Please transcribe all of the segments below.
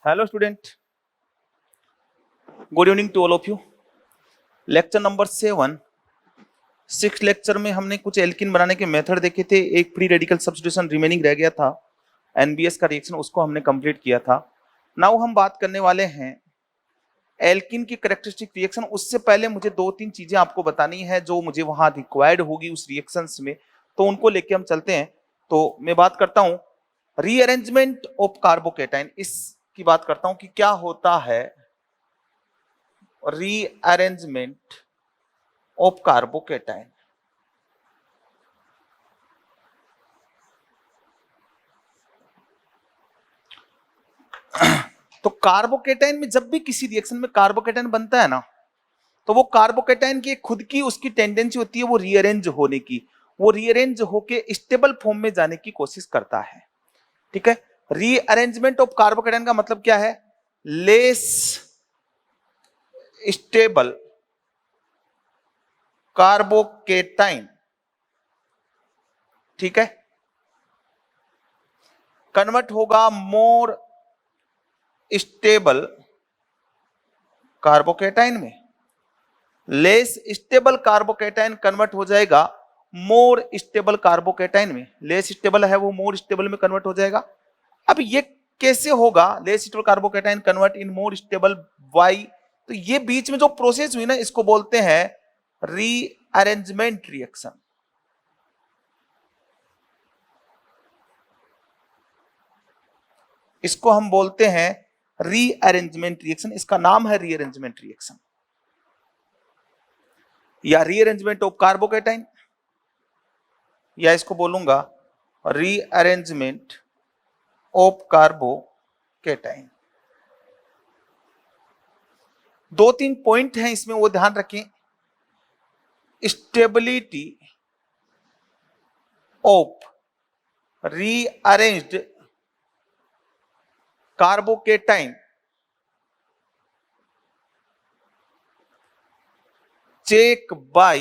Hello student, good evening to all of you. Lecture number 7 6 lecture में हमने कुछ alkene बनाने के मेथड देखे थे। एक फ्री रेडिकल सब्स्टिट्यूशन रिमेनिंग रह गया था, एनबीएस का रिएक्शन, उसको हमने कंप्लीट किया था। नाउ हम बात करने वाले हैं एल्किन की कैरेक्टरिस्टिक रिएक्शन। उससे पहले मुझे 2-3 चीजें आपको बतानी है जो मुझे वहां रिक्वायर्ड होगी उस रिएक्शंस में, तो उनको लेके हम चलते हैं। तो मैं बात करता हूं रीअरेंजमेंट ऑफ कार्बोकेटाइन, इसकी बात करता हूं कि क्या होता है रीअरेंजमेंट ऑफ कार्बोकेटाइन। तो कार्बोकेटाइन में जब भी किसी रिएक्शन में कार्बोकेटाइन बनता है ना, तो वो कार्बोकेटाइन की खुद की उसकी टेंडेंसी होती है वो रीअरेंज होने की, वो रीअरेंज होके स्टेबल फॉर्म में जाने की कोशिश करता है। ठीक है, रीअरेंजमेंट ऑफ कार्बोकेटाइन का मतलब क्या है? लेस स्टेबल कार्बोकेटाइन, ठीक है, कन्वर्ट होगा मोर स्टेबल कार्बोकेटाइन में। लेस स्टेबल कार्बोकेटाइन कन्वर्ट हो जाएगा मोर स्टेबल कार्बोकेटाइन में। लेस स्टेबल है वो मोर स्टेबल में कन्वर्ट हो जाएगा। अब ये कैसे होगा less stable carbocation convert in more stable why? तो ये बीच में जो प्रोसेस हुई ना, इसको बोलते हैं रीअरेंजमेंट रिएक्शन। इसको हम बोलते हैं रीअरेंजमेंट रिएक्शन, इसका नाम है रीअरेंजमेंट रिएक्शन या रीअरेंजमेंट ऑफ कार्बोकेटाइन, या इसको बोलूंगा रीअरेंजमेंट ऑफ कार्बोकेटाइन। 2-3 पॉइंट हैं इसमें, वो ध्यान रखें। Stability of rearranged carbocation check by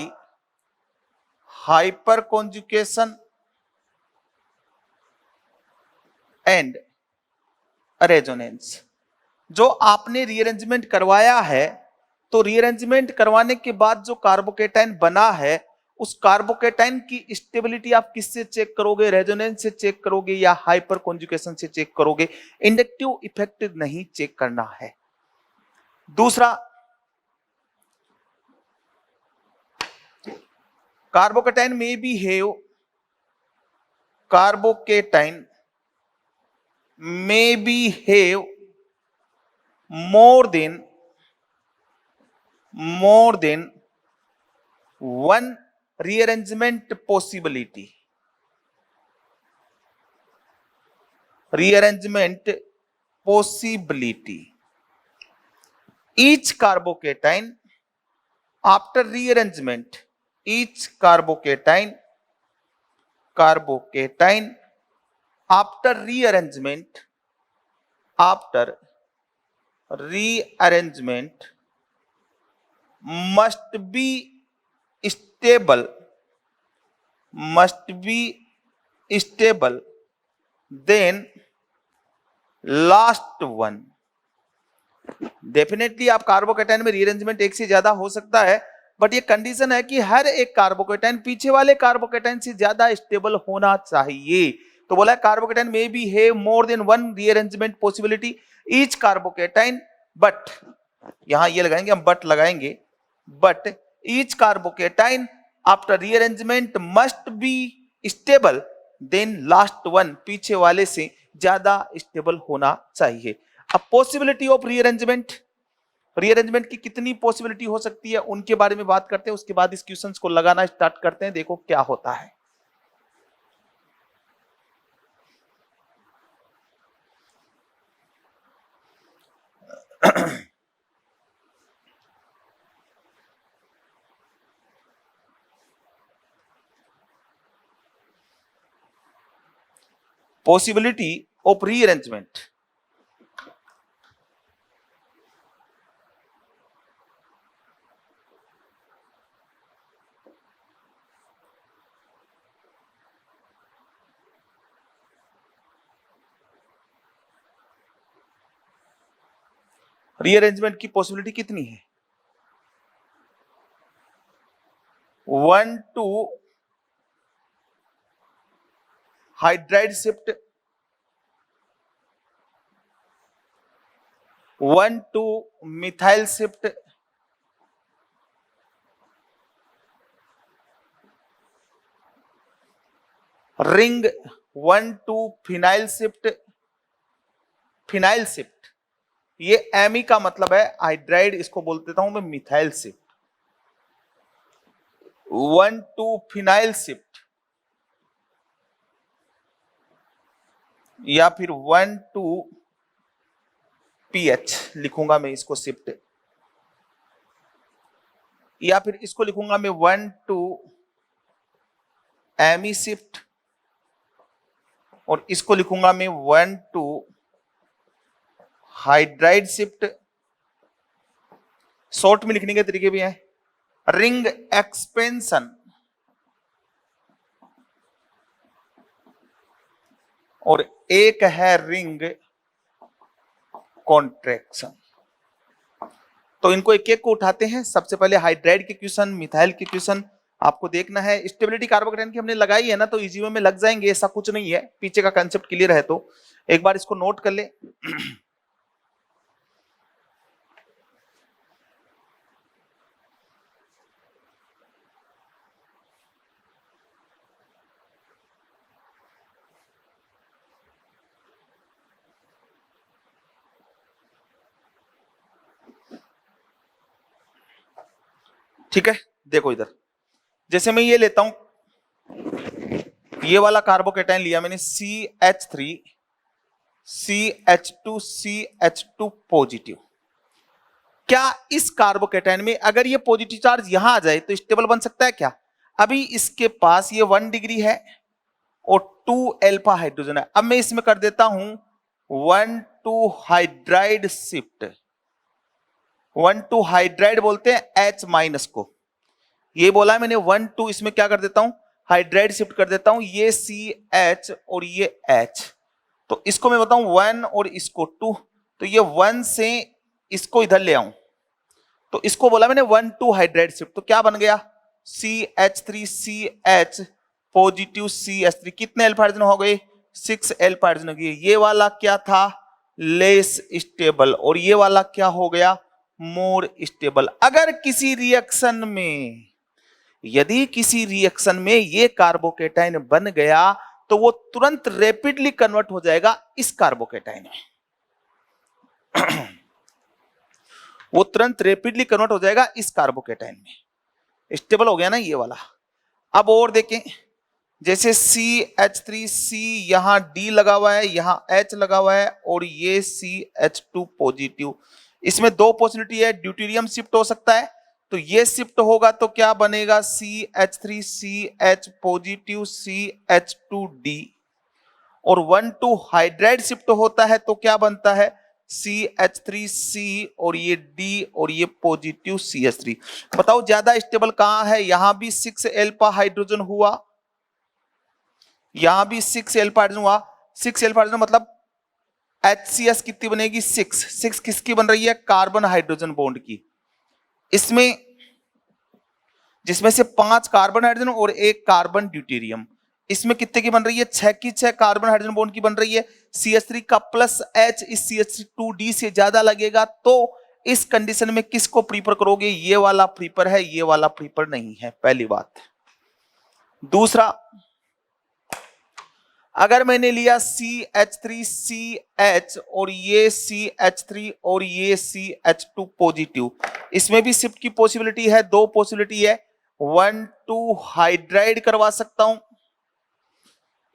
hyperconjugation and resonance. जो आपने रीअरेंजमेंट करवाया है, तो रीअरेंजमेंट करवाने के बाद जो कार्बोकेटाइन बना है, उस कार्बोकेटाइन की स्टेबिलिटी आप किससे चेक करोगे? रेजोनेंस से चेक करोगे या हाइपर कॉन्जुगेशन से चेक करोगे? इंडक्टिव इफेक्ट नहीं चेक करना है। दूसरा, कार्बोकेटाइन में be have carbocation may be have more than one rearrangement possibility. Rearrangement possibility. Each carbocation after rearrangement, each carbocation after rearrangement must be stable then last one. Definitely आप carbocation में rearrangement एक से ज्यादा हो सकता है, but ये condition है कि हर एक कार्बोकेटाइन पीछे वाले कार्बोकेटाइन से ज्यादा स्टेबल होना चाहिए। तो बोला कार्बोकेटाइन में be have more than one rearrangement possibility each carbocation, but यहां ये लगाएंगे हम, बट लगाएंगे, but each carbocation after rearrangement must be stable than last one, पीछे वाले से ज्यादा स्टेबल होना चाहिए। अब पॉसिबिलिटी ऑफ रीअरेंजमेंट, रीअरेंजमेंट की कितनी पॉसिबिलिटी हो सकती है उनके बारे में बात करते हैं, उसके बाद इस क्वेश्चंस को लगाना स्टार्ट करते हैं। देखो क्या होता है। पॉसिबिलिटी ऑफ रीअरेंजमेंट, रीअरेंजमेंट की पॉसिबिलिटी कितनी है? 1 to hydride shift, 1 to methyl shift, ring 1 to phenyl shift, phenyl shift, ये एमी का मतलब है हाइड्राइड, इसको बोल देता हूं मैं methyl shift, 1 to phenyl shift, या फिर 1 to पीएच लिखूंगा मैं इसको शिफ्ट, या फिर इसको लिखूंगा मैं 1 to एमी शिफ्ट, और इसको लिखूंगा मैं 1 to हाइड्राइड शिफ्ट। शॉर्ट में लिखने के तरीके भी हैं, रिंग एक्सपेंशन और एक है रिंग कॉन्ट्रैक्शन। तो इनको एक एक को उठाते हैं। सबसे पहले हाइड्राइड के क्वेश्चन, मिथाइल के क्वेश्चन आपको देखना है। स्टेबिलिटी कार्बोकेटाइन की हमने लगाई है ना, तो इजी वे में लग जाएंगे, ऐसा कुछ नहीं है। पीछे का कंसेप्ट क्लियर है तो एक बार इसको नोट कर ले। ठीक है, देखो इधर, जैसे मैं ये लेता हूं, ये वाला कार्बोकेटाइन लिया मैंने CH3 CH2 CH2 पॉजिटिव। क्या इस कार्बोकेटाइन में अगर ये पॉजिटिव चार्ज यहां आ जाए तो स्टेबल बन सकता है क्या? अभी इसके पास ये 1 डिग्री है और 2 अल्फा हाइड्रोजन है। अब मैं इसमें कर देता हूं 1 to hydride shift, 1 to hydride बोलते हैं H माइनस को, ये बोला मैंने 1 to, इसमें क्या कर देता हूं हाइड्राइड शिफ्ट कर देता हूं, ये CH और ये H, तो इसको मैं बताऊं 1 और इसको 2, तो ये 1 से इसको इधर ले आऊं, तो इसको बोला मैंने 1 to हाइड्राइड शिफ्ट, तो क्या बन गया CH3CH पॉजिटिव CH3, कितने अल्फा हाइड्रोजन हो गए 6 अल्फा हाइड्रोजन हो गए। ये वाला क्या था लेस स्टेबल और ये वाला क्या हो गया मोर स्टेबल। अगर किसी रिएक्शन में, यदि किसी रिएक्शन में ये कार्बोकेटाइन बन गया तो वो तुरंत रैपिडली कन्वर्ट हो जाएगा इस कार्बोकेटाइन में, वो तुरंत रैपिडली कन्वर्ट हो जाएगा इस कार्बोकेटाइन में, स्टेबल हो गया ना ये वाला। अब और देखें, जैसे CH3C यहां D लगा हुआ है, यहां H लगा हुआ है और ये CH2 पॉजिटिव, इसमें दो पॉसिबिलिटी है, ड्यूटेरियम शिफ्ट हो सकता है, तो ये शिफ्ट होगा तो क्या बनेगा CH3CH पॉजिटिव CH2D, और 1 to हाइड्राइड शिफ्ट होता है तो क्या बनता है CH3C और ये D और ये पॉजिटिव CH3। बताओ ज्यादा स्टेबल कहां है? यहां भी 6 अल्फा हाइड्रोजन हुआ, यहां भी 6 अल्फा हाइड्रोजन हुआ, 6 अल्फा हाइड्रोजन मतलब HCS कितनी बनेगी 6 किसकी बन रही है कार्बन हाइड्रोजन बॉन्ड की, इसमें जिसमें से 5 कार्बन हाइड्रोजन और 1 कार्बन ड्यूटेरियम, इसमें कितने की बन रही है 6 की 6 कार्बन हाइड्रोजन बॉन्ड की बन रही है। CH3 का प्लस H इस CH2D से ज्यादा लगेगा, तो इस कंडीशन में किसको प्रीफर करोगे? ये वाला प्रीफर है, ये वाला प्रीफर नहीं है, पहली बात। दूसरा, अगर मैंने लिया CH3CH और ये CH3 और ये CH2 पॉजिटिव, इसमें भी शिफ्ट की पॉसिबिलिटी है, दो पॉसिबिलिटी है, 1 to हाइड्राइड करवा सकता हूं,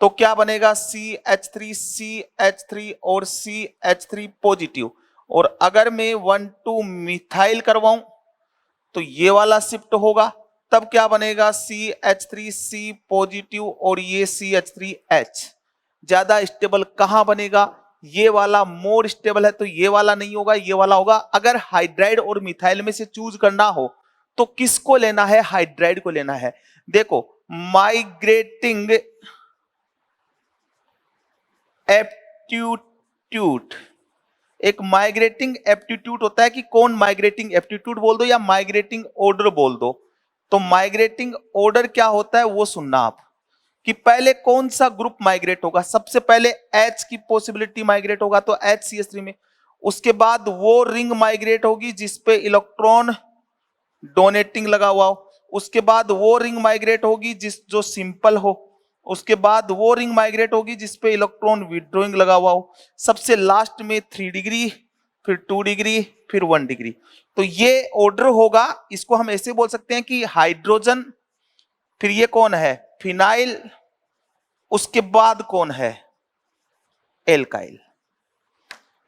तो क्या बनेगा CH3CH3 और CH3 पॉजिटिव, और अगर मैं 1 to मिथाइल करवाऊं तो ये वाला शिफ्ट होगा, तब क्या बनेगा CH3C पॉजिटिव और ये CH3H। ज्यादा स्टेबल कहां बनेगा? ये वाला मोर स्टेबल है, तो ये वाला नहीं होगा, ये वाला होगा। अगर हाइड्राइड और मिथाइल में से चूज करना हो तो किसको लेना है? हाइड्राइड को लेना है। देखो, माइग्रेटिंग एप्टीट्यूड एक माइग्रेटिंग एप्टीट्यूड होता है कि कौन माइग्रेटिंग एप्टीट्यूड बोल दो या माइग्रेटिंग ऑर्डर बोल दो। तो माइग्रेटिंग ऑर्डर क्या होता है वो सुनना आप, कि पहले कौन सा ग्रुप माइग्रेट होगा। सबसे पहले H की पॉसिबिलिटी माइग्रेट होगा तो HCH3 में, उसके बाद वो रिंग माइग्रेट होगी जिसपे इलेक्ट्रॉन डोनेटिंग लगा हुआ हो, उसके बाद वो रिंग माइग्रेट होगी जो सिंपल हो, उसके बाद वो रिंग माइग्रेट होगी जिसपे इलेक्ट्रॉन विड्रॉइंग लगा हुआ हो, सबसे लास्ट में 3 डिग्री, फिर 2 डिग्री, फिर 1 डिग्री। तो ये ऑर्डर होगा। इसको हम ऐसे बोल सकते हैं कि हाइड्रोजन, फिर ये कौन है फिनाइल, उसके बाद कौन है एल्काइल।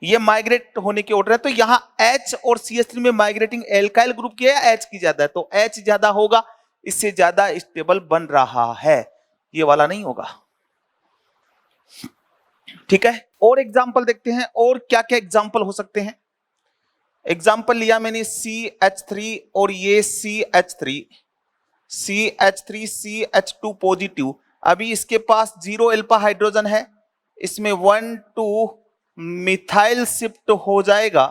ये माइग्रेट होने के ऑर्डर है। तो यहां H और CH3 में माइग्रेटिंग एल्काइल ग्रुप की है, H की ज्यादा है, तो H ज्यादा होगा, इससे ज्यादा स्टेबल बन रहा है, ये वाला नहीं होगा। ठीक है, और एग्जांपल देखते हैं और क्या क्या एग्जांपल हो सकते हैं। एग्जांपल लिया मैंने CH3 और ये CH3, CH3CH2 पॉजिटिव। अभी इसके पास 0 अल्फा हाइड्रोजन है, इसमें 1 2 मिथाइल शिफ्ट हो जाएगा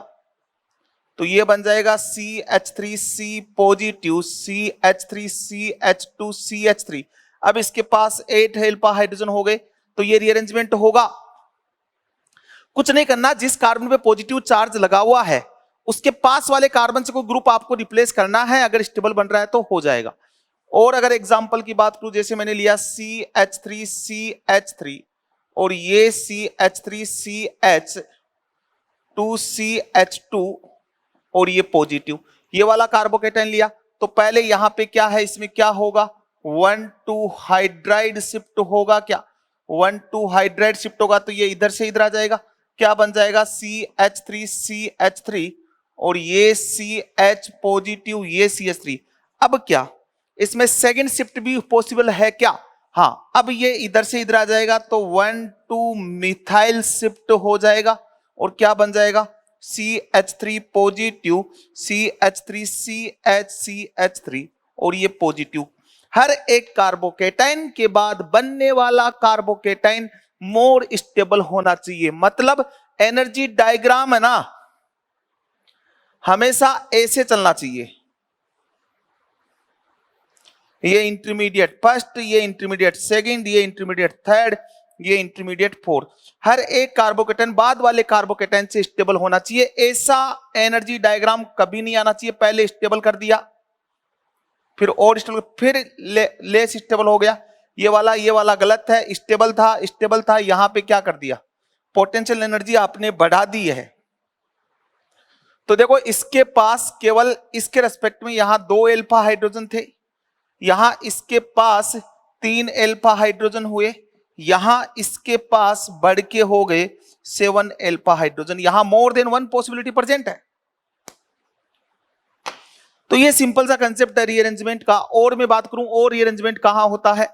तो ये बन जाएगा CH3C पॉजिटिव, CH3CH2 CH3। अब इसके पास 8 अल्फा हाइड्रोजन हो गए तो ये रीअरेंजमेंट होगा। कुछ नहीं करना, जिस कार्बन पे पॉजिटिव चार्ज लगा हुआ है उसके पास वाले कार्बन से कोई ग्रुप आपको रिप्लेस करना है, अगर स्टेबल बन रहा है तो हो जाएगा। और अगर एग्जांपल की बात करूं, जैसे मैंने लिया CH3CH3 और ये CH3CH2CH2 और ये पॉजिटिव, ये वाला कार्बोकेटाइन लिया तो पहले यहां पे क्या है, इसमें क्या होगा 1 2 हाइड्राइड शिफ्ट होगा, क्या 1 2 हाइड्राइड शिफ्ट होगा तो ये इधर से इधर आ जाएगा, क्या बन जाएगा CH3CH3 और ये CH पॉजिटिव, ये CH3। अब क्या इसमें सेकंड शिफ्ट भी पॉसिबल है क्या? हाँ, अब ये इधर से इधर आ जाएगा तो 1 2 मिथाइल शिफ्ट हो जाएगा और क्या बन जाएगा CH3 पॉजिटिव, CH3CH3 और ये पॉजिटिव। हर एक कार्बोकेटाइन के बाद बनने वाला कार्बोकेटाइन मोर स्टेबल होना चाहिए। मतलब एनर्जी डायग्राम है ना, हमेशा ऐसे चलना चाहिए। ये इंटरमीडिएट फर्स्ट, ये इंटरमीडिएट सेकंड, ये इंटरमीडिएट थर्ड, ये इंटरमीडिएट फोर्थ। हर एक कार्बोकेटाइन बाद वाले कार्बोकेटाइन से स्टेबल होना चाहिए। ऐसा एनर्जी डायग्राम कभी नहीं आना चाहिए, पहले स्टेबल कर दिया फिर और स्टेबल, फिर लेस स्टेबल हो गया। ये वाला गलत है, स्टेबल था, यहां पे क्या कर दिया, पोटेंशियल एनर्जी आपने बढ़ा दी है। तो देखो इसके पास केवल इसके रेस्पेक्ट में यहां 2 अल्फा हाइड्रोजन थे, यहां इसके पास 3 अल्फा हाइड्रोजन हुए, यहां इसके पास बढ़ के हो गए 7 अल्फा हाइड्रोजन, यहां मोर देन 1 पॉसिबिलिटी प्रेजेंट है। तो ये सिंपल सा कंसेप्ट है रीअरेंजमेंट का। और मैं बात करूं और रीअरेंजमेंट कहां होता है,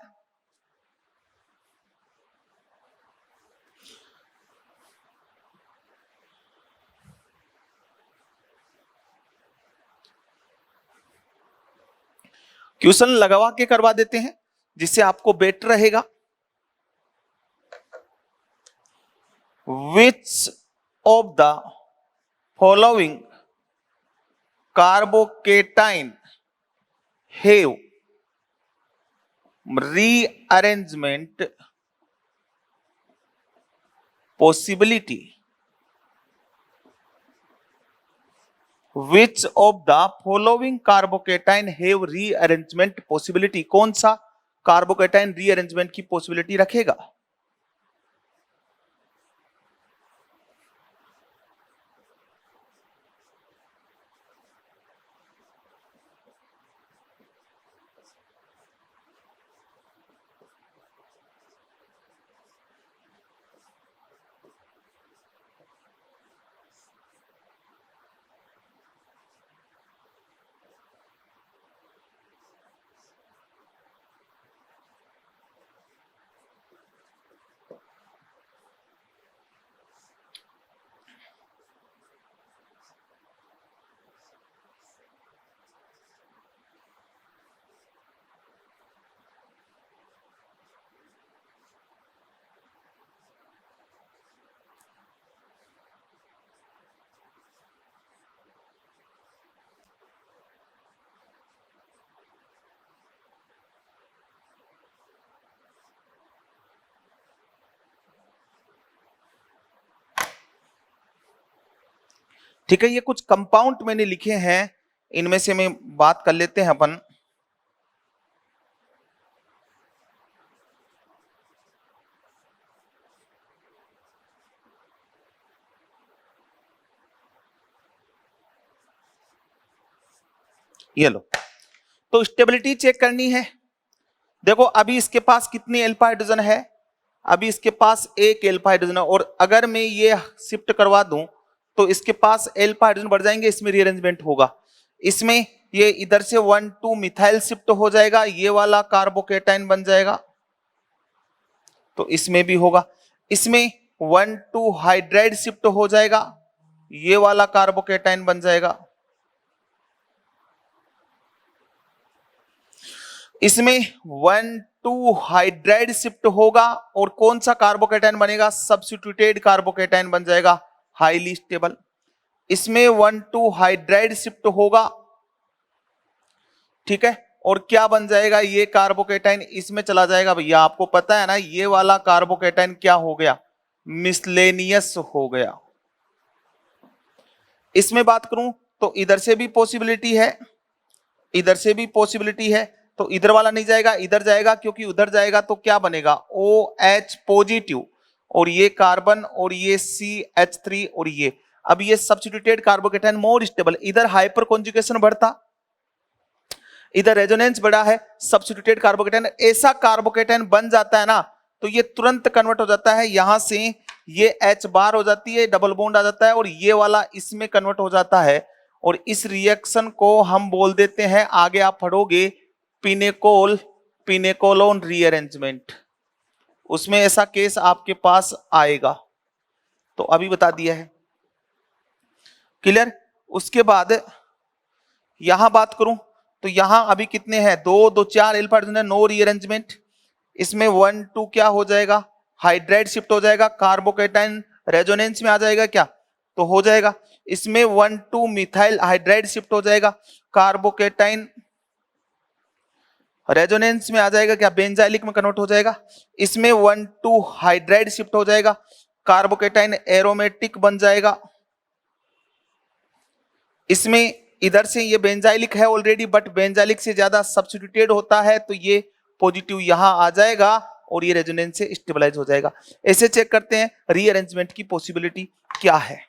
क्वेश्चन लगवा के करवा देते हैं जिससे आपको बेटर रहेगा। Which of the following carbocation have rearrangement possibility? Which of the following carbocation have rearrangement possibility? कौन सा कार्बोकेटाइन रीअरेंजमेंट की पॉसिबिलिटी रखेगा? ठीक है, ये कुछ कंपाउंड मैंने लिखे हैं, इनमें से मैं बात कर लेते हैं अपन। ये लो, तो स्टेबिलिटी चेक करनी है। देखो अभी इसके पास कितने अल्फा हाइड्रोजन है, अभी इसके पास एक अल्फा हाइड्रोजन है, और अगर मैं ये शिफ्ट करवा दूं तो इसके पास अल्फा हाइड्रोजन बढ़ जाएंगे, इसमें रीअरेंजमेंट होगा। इसमें ये इधर से 1,2 मिथाइल शिफ्ट हो जाएगा, ये वाला कार्बोकेटाइन बन जाएगा, तो इसमें भी होगा। इसमें 1,2 हाइड्राइड शिफ्ट हो जाएगा, ये वाला कार्बोकेटाइन बन जाएगा। इसमें 1,2 हाइड्राइड शिफ्ट होगा, और कौन सा कार्बोकेटाइन बनेगा, सब्स्टिट्यूटेड कार्बोकेटाइन बन जाएगा, हाईली स्टेबल। इसमें 1,2 हाइड्राइड शिफ्ट होगा, ठीक है, और क्या बन जाएगा, ये कार्बोकेटाइन इसमें चला जाएगा। भैया आपको पता है ना, ये वाला कार्बोकेटाइन क्या हो गया, मिसलेनियस हो गया। इसमें बात करूं तो इधर से भी पॉसिबिलिटी है, इधर से भी पॉसिबिलिटी है, तो इधर वाला नहीं जाएगा, इधर जाएगा, क्योंकि उधर जाएगा तो क्या बनेगा, OH पॉजिटिव, और ये कार्बन, और ये CH3, और ये अब ये सब्स्टिट्यूटेड कार्बोकेटाइन मोर स्टेबल। इधर हाइपर कॉन्जुगेशन बढ़ता, इधर रेजोनेंस बढ़ा है, सब्स्टिट्यूटेड कार्बोकेटाइन ऐसा कार्बोकेटाइन बन जाता है ना, तो ये तुरंत कन्वर्ट हो जाता है, यहां से ये H बार हो जाती है, डबल बॉन्ड आ जाता है, और ये वाला इसमें कन्वर्ट हो जाता है, और इस रिएक्शन को हम बोल देते हैं, आगे आप पढ़ोगे, पिनेकोल पिनेकोलोन रीअरेंजमेंट। उसमें ऐसा केस आपके पास आएगा, तो अभी बता दिया है, क्लियर। उसके बाद यहां बात करूं तो यहां अभी कितने हैं, 2 2 4 अल्फा हाइड्रोजन, नो रीअरेंजमेंट। इसमें 1,2 क्या हो जाएगा, हाइड्राइड शिफ्ट हो जाएगा, कार्बोकेटाइन रेजोनेंस में आ जाएगा क्या, तो हो जाएगा। इसमें 1,2 मिथाइल हाइड्राइड शिफ्ट हो जाएगा, कार्बोकेटाइन रेजोनेंस में आ जाएगा क्या, बेंजाइलिक में कन्वर्ट हो जाएगा। इसमें 1,2 हाइड्राइड शिफ्ट हो जाएगा, कार्बोकेटाइन एरोमेटिक बन जाएगा। इसमें इधर से ये बेंजाइलिक है ऑलरेडी, बट बेंजाइलिक से ज्यादा सब्स्टिट्यूटेड होता है, तो ये पॉजिटिव यहां आ जाएगा, और ये रेजोनेंस से स्टेबलाइज हो जाएगा। ऐसे चेक करते हैं रीअरेंजमेंट की पॉसिबिलिटी क्या है।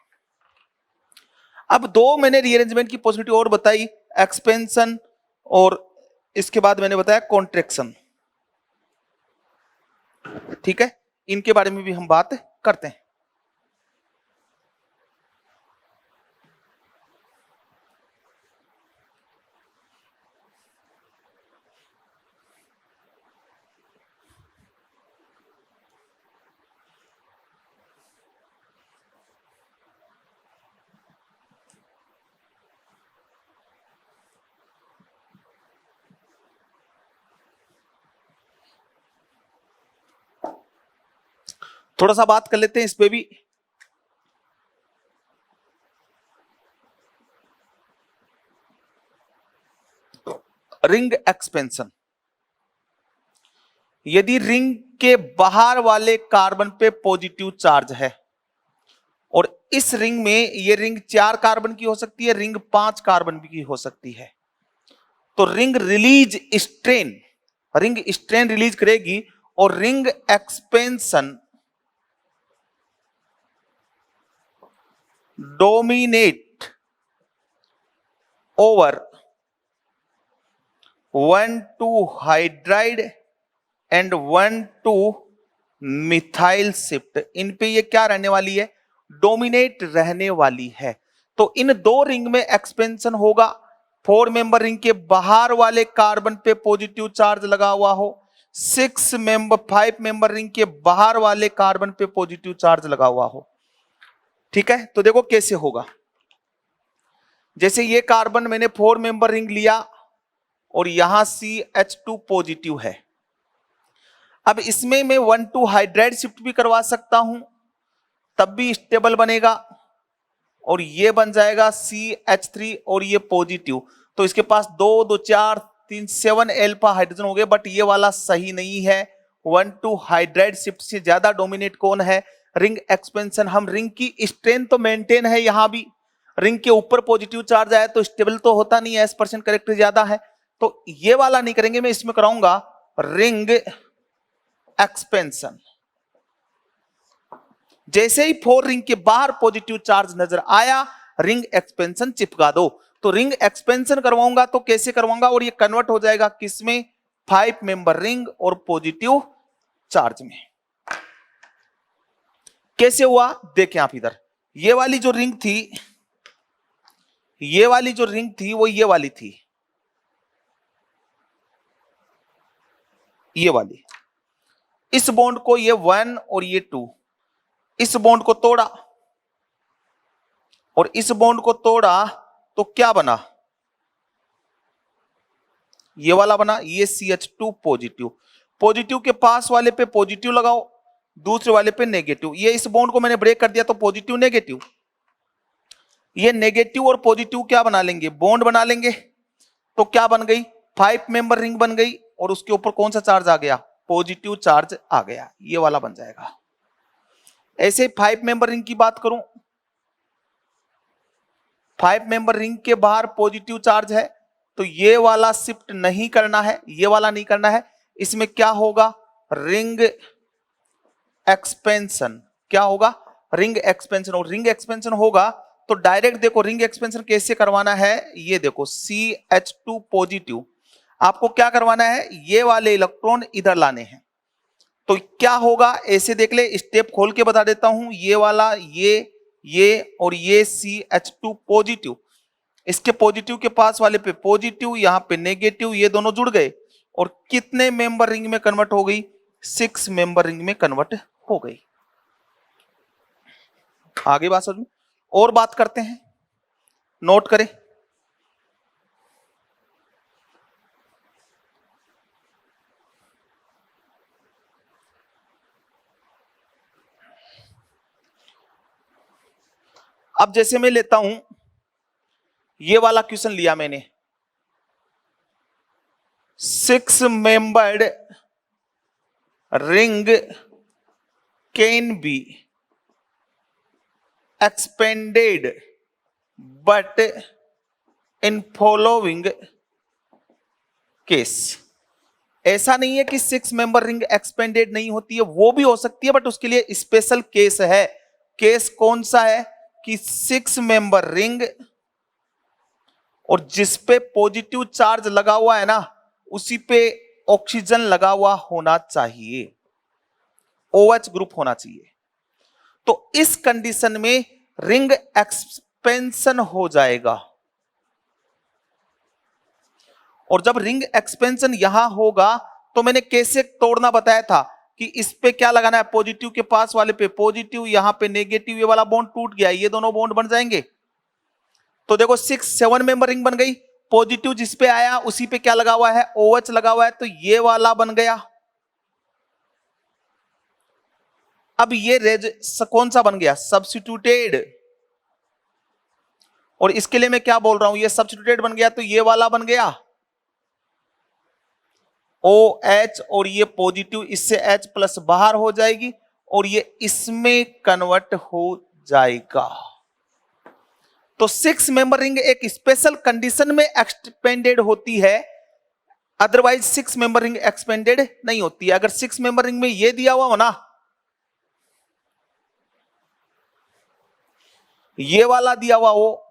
अब 2 मैंने रीअरेंजमेंट की पॉसिबिलिटी और बताई, एक्सपेंशन, और इसके बाद मैंने बताया कॉन्ट्रैक्शन, ठीक है, इनके बारे में भी हम बात करते हैं। थोड़ा सा बात कर लेते हैं इस पे भी। रिंग एक्सपेंशन, यदि रिंग के बाहर वाले कार्बन पे पॉजिटिव चार्ज है, और इस रिंग में ये रिंग 4 कार्बन की हो सकती है, रिंग 5 कार्बन की हो सकती है, तो रिंग स्ट्रेन रिलीज करेगी, और ring expansion dominate over 1,2 hydride and 1,2 methyl shift. इन पे ये क्या रहने वाली है, डोमिनेट रहने वाली है। तो इन 2 रिंग में एक्सपेंशन होगा, 4 मेंबर रिंग के बाहर वाले कार्बन पे पॉजिटिव चार्ज लगा हुआ हो, 5 मेंबर रिंग के बाहर वाले कार्बन पे पॉजिटिव चार्ज लगा हुआ हो, ठीक है। तो देखो कैसे होगा, जैसे ये कार्बन मैंने 4 मेंबर रिंग लिया, और यहां CH2 पॉजिटिव है। अब इसमें मैं 1,2 हाइड्राइड शिफ्ट भी करवा सकता हूं, तब भी स्टेबल बनेगा, और ये बन जाएगा CH3, और ये पॉजिटिव, तो इसके पास 2 2 4 3 7 अल्फा हाइड्रोजन हो गए, बट ये वाला सही नहीं है। 1,2 हाइड्राइड शिफ्ट से ज्यादा डोमिनेट कौन है, रिंग एक्सपेंशन। हम रिंग की स्ट्रेंथ तो मेंटेन है, यहां भी रिंग के ऊपर पॉजिटिव चार्ज आया तो स्टेबल तो होता नहीं है, S% करेक्टर ज्यादा है, तो ये वाला नहीं करेंगे, मैं इसमें कराऊंगा रिंग एक्सपेंशन। जैसे ही 4 रिंग के बाहर पॉजिटिव चार्ज नजर आया, रिंग एक्सपेंशन चिपका दो। तो रिंग एक्सपेंशन करवाऊंगा तो कैसे करवाऊंगा, और ये कन्वर्ट हो जाएगा किसमें, 5 मेंबर रिंग और पॉजिटिव चार्ज में। कैसे हुआ देखें आप इधर, ये वाली जो रिंग थी, ये वाली जो रिंग थी वो ये वाली थी, ये वाली। इस बॉन्ड को ये 1 और ये 2, इस बॉन्ड को तोड़ा और इस बॉन्ड को तोड़ा तो क्या बना, ये वाला बना, ये CH2 पॉजिटिव। पॉजिटिव के पास वाले पे पॉजिटिव लगाओ, दूसरे वाले पे नेगेटिव। ये इस बॉन्ड को मैंने ब्रेक कर दिया तो पॉजिटिव नेगेटिव, ये नेगेटिव और पॉजिटिव क्या बना लेंगे, बॉन्ड बना लेंगे। तो क्या बन गई, 5 मेंबर रिंग बन गई, और उसके ऊपर कौन सा चार्ज आ गया, पॉजिटिव चार्ज आ गया, ये वाला बन जाएगा। ऐसे 5 मेंबर रिंग की बात करूं, 5 मेंबर रिंग के बाहर पॉजिटिव चार्ज है, तो ये वाला शिफ्ट नहीं करना है, ये वाला नहीं करना है। इसमें क्या होगा, रिंग एक्सपेंशन। क्या होगा, रिंग एक्सपेंशन। और रिंग एक्सपेंशन होगा तो डायरेक्ट देखो रिंग एक्सपेंशन कैसे करवाना है, ये देखो CH2 पॉजिटिव, आपको क्या करवाना है, ये वाले इलेक्ट्रॉन इधर लाने हैं। तो क्या होगा, ऐसे देख ले, स्टेप खोल के बता देता हूं, ये वाला, ये और ये CH2 पॉजिटिव, इसके पॉजिटिव के पास वाले पे पॉजिटिव, यहां पे नेगेटिव, ये दोनों जुड़ गए और कितने मेंबर रिंग में कन्वर्ट हो गई, 6 मेंबर रिंग में कन्वर्ट हो गई। आगे बात समझ में, और बात करते हैं, नोट करें। अब जैसे मैं लेता हूं, ये वाला क्वेश्चन लिया मैंने, 6 membered ring can be expanded but in following case. ऐसा नहीं है कि 6 मेंबर रिंग एक्सपेंडेड नहीं होती है, वो भी हो सकती है, बट उसके लिए स्पेशल केस है। केस कौन सा है कि 6 मेंबर रिंग और जिस पे पॉजिटिव चार्ज लगा हुआ है ना, उसी पे ऑक्सीजन लगा हुआ होना चाहिए, OH ग्रुप होना चाहिए। तो इस कंडीशन में रिंग एक्सपेंशन हो जाएगा। और जब रिंग एक्सपेंशन यहां होगा तो मैंने कैसे तोड़ना बताया था कि इस पे क्या लगाना है, पॉजिटिव के पास वाले पे पॉजिटिव, यहां पे नेगेटिव, ये वाला बॉन्ड टूट गया, ये दोनों बॉन्ड बन जाएंगे। तो देखो 7 मेंबर रिंग बन गई, पॉजिटिव जिस पे आया उसी पे क्या लगा हुआ है, OH लगा हुआ है, तो ये वाला बन गया। अब ये कौन सा बन गया, सब्स्टिट्यूटेड। और इसके लिए मैं क्या बोल रहा हूं, ये सब्स्टिट्यूटेड बन गया, तो ये वाला बन गया OH, और ये पॉजिटिव, इससे H प्लस बाहर हो जाएगी और ये इसमें कन्वर्ट हो जाएगा। तो 6 मेंबर रिंग एक स्पेशल कंडीशन में एक्सपेंडेड होती है, अदरवाइज 6 मेंबर रिंग एक्सपेंडेड नहीं होती है। अगर 6 मेंबर रिंग में ये दिया हुआ हो ना, ये वाला दिया हुआ हो,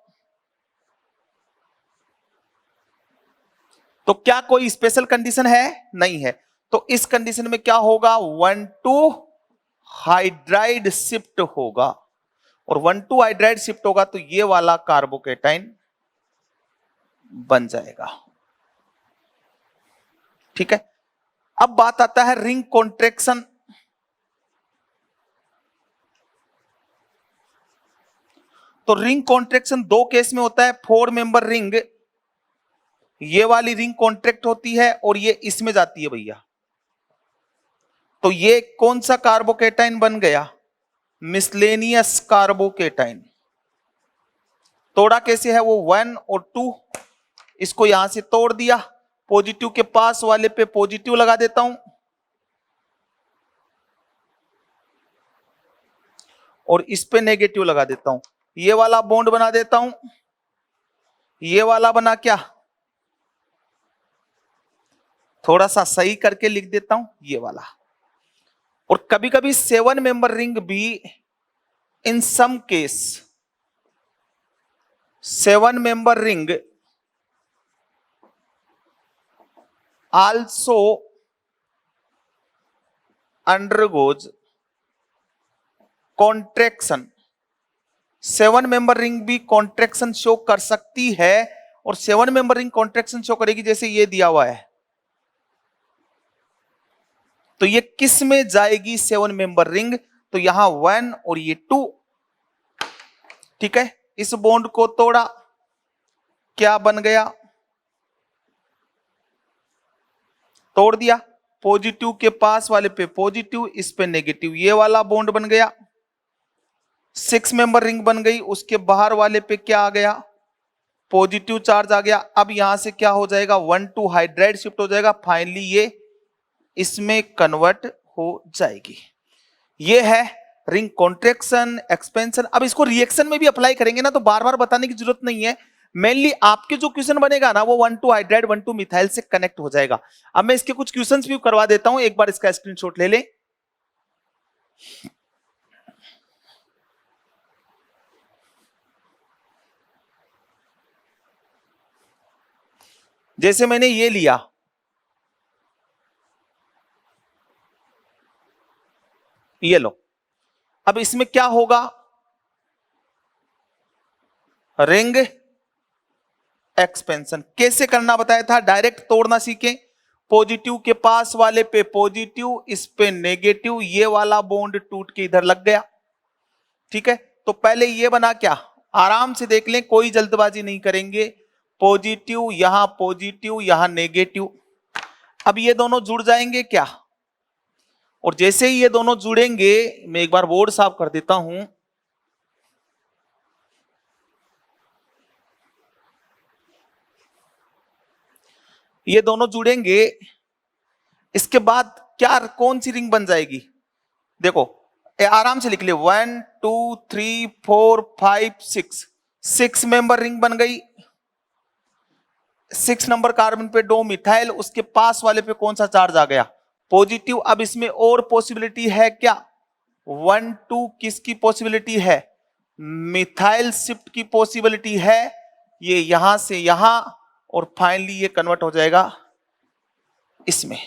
तो क्या कोई स्पेशल कंडीशन है, नहीं है। तो इस कंडीशन में क्या होगा, 1,2 हाइड्राइड शिफ्ट होगा, और 1,2 हाइड्राइड शिफ्ट होगा तो ये वाला कार्बोकेटाइन बन जाएगा। ठीक है, अब बात आता है रिंग कॉन्ट्रैक्शन। तो रिंग कॉन्ट्रैक्शन 2 केस में होता है, 4 मेंबर रिंग, ये वाली रिंग कॉन्ट्रैक्ट होती है और ये इसमें जाती है भैया। तो ये कौन सा कार्बोकेटाइन बन गया, मिसलेनियस कार्बोकेटाइन। तोड़ा कैसे है, वो 1 और 2, इसको यहां से तोड़ दिया, पॉजिटिव के पास वाले पे पॉजिटिव लगा देता हूं और इस पे नेगेटिव लगा देता हूं। ये वाला बॉन्ड बना देता हूं, ये वाला बना क्या, थोड़ा सा सही करके लिख देता हूं, ये वाला। और कभी कभी 7 मेंबर रिंग भी in some case 7 member ring also undergoes contraction. 7 member ring भी कॉन्ट्रैक्शन शो कर सकती है, और 7 मेंबर रिंग कॉन्ट्रैक्शन शो करेगी जैसे ये दिया हुआ है। तो ये किस में जाएगी 7 मेंबर रिंग, तो यहां 1 और ये 2, ठीक है। इस बॉन्ड को तोड़ा, क्या बन गया, तोड़ दिया, पॉजिटिव के पास वाले पे पॉजिटिव, इस पे नेगेटिव, ये वाला बॉन्ड बन गया, 6 मेंबर रिंग बन गई। उसके बाहर वाले पे क्या आ गया, पॉजिटिव चार्ज आ गया। अब यहां से क्या हो जाएगा, 1,2 हाइड्राइड शिफ्ट हो जाएगा, फाइनली ये इसमें कन्वर्ट हो जाएगी। ये है रिंग कॉन्ट्रैक्शन, एक्सपेंशन। अब इसको रिएक्शन में भी अप्लाई करेंगे ना, तो बार बार बताने की जरूरत नहीं है। मेनली आपके जो क्वेश्चन बनेगा ना, वो 1,2 हाइड्राइड 1,2 मिथाइल से कनेक्ट हो जाएगा। अब मैं इसके कुछ क्वेश्चंस भी करवा देता हूं, एक बार इसका स्क्रीनशॉट ले लें। जैसे मैंने ये लिया, ये लो, अब इसमें क्या होगा, रिंग एक्सपेंशन कैसे करना बताया था, डायरेक्ट तोड़ना सीखें। पॉजिटिव के पास वाले पे पॉजिटिव, इस पे नेगेटिव, ये वाला बॉन्ड टूट के इधर लग गया, ठीक है। तो पहले ये बना क्या, आराम से देख लें, कोई जल्दबाजी नहीं करेंगे। पॉजिटिव यहां नेगेटिव, अब ये दोनों जुड़ जाएंगे क्या, और जैसे ही ये दोनों जुड़ेंगे, मैं एक बार बोर्ड साफ कर देता हूं, ये दोनों जुड़ेंगे, इसके बाद क्या, कौन सी रिंग बन जाएगी, देखो आराम से लिख ले, 1 2 3 4 5 6 मेंबर रिंग बन गई। 6 नंबर कार्बन पे 2 मिथाइल, उसके पास वाले पे कौन सा चार्ज आ गया, पॉजिटिव। अब इसमें और पॉसिबिलिटी है क्या, 1 2 किसकी पॉसिबिलिटी है, मिथाइल शिफ्ट की पॉसिबिलिटी है, ये यहां से यहां, और फाइनली ये कन्वर्ट हो जाएगा इसमें।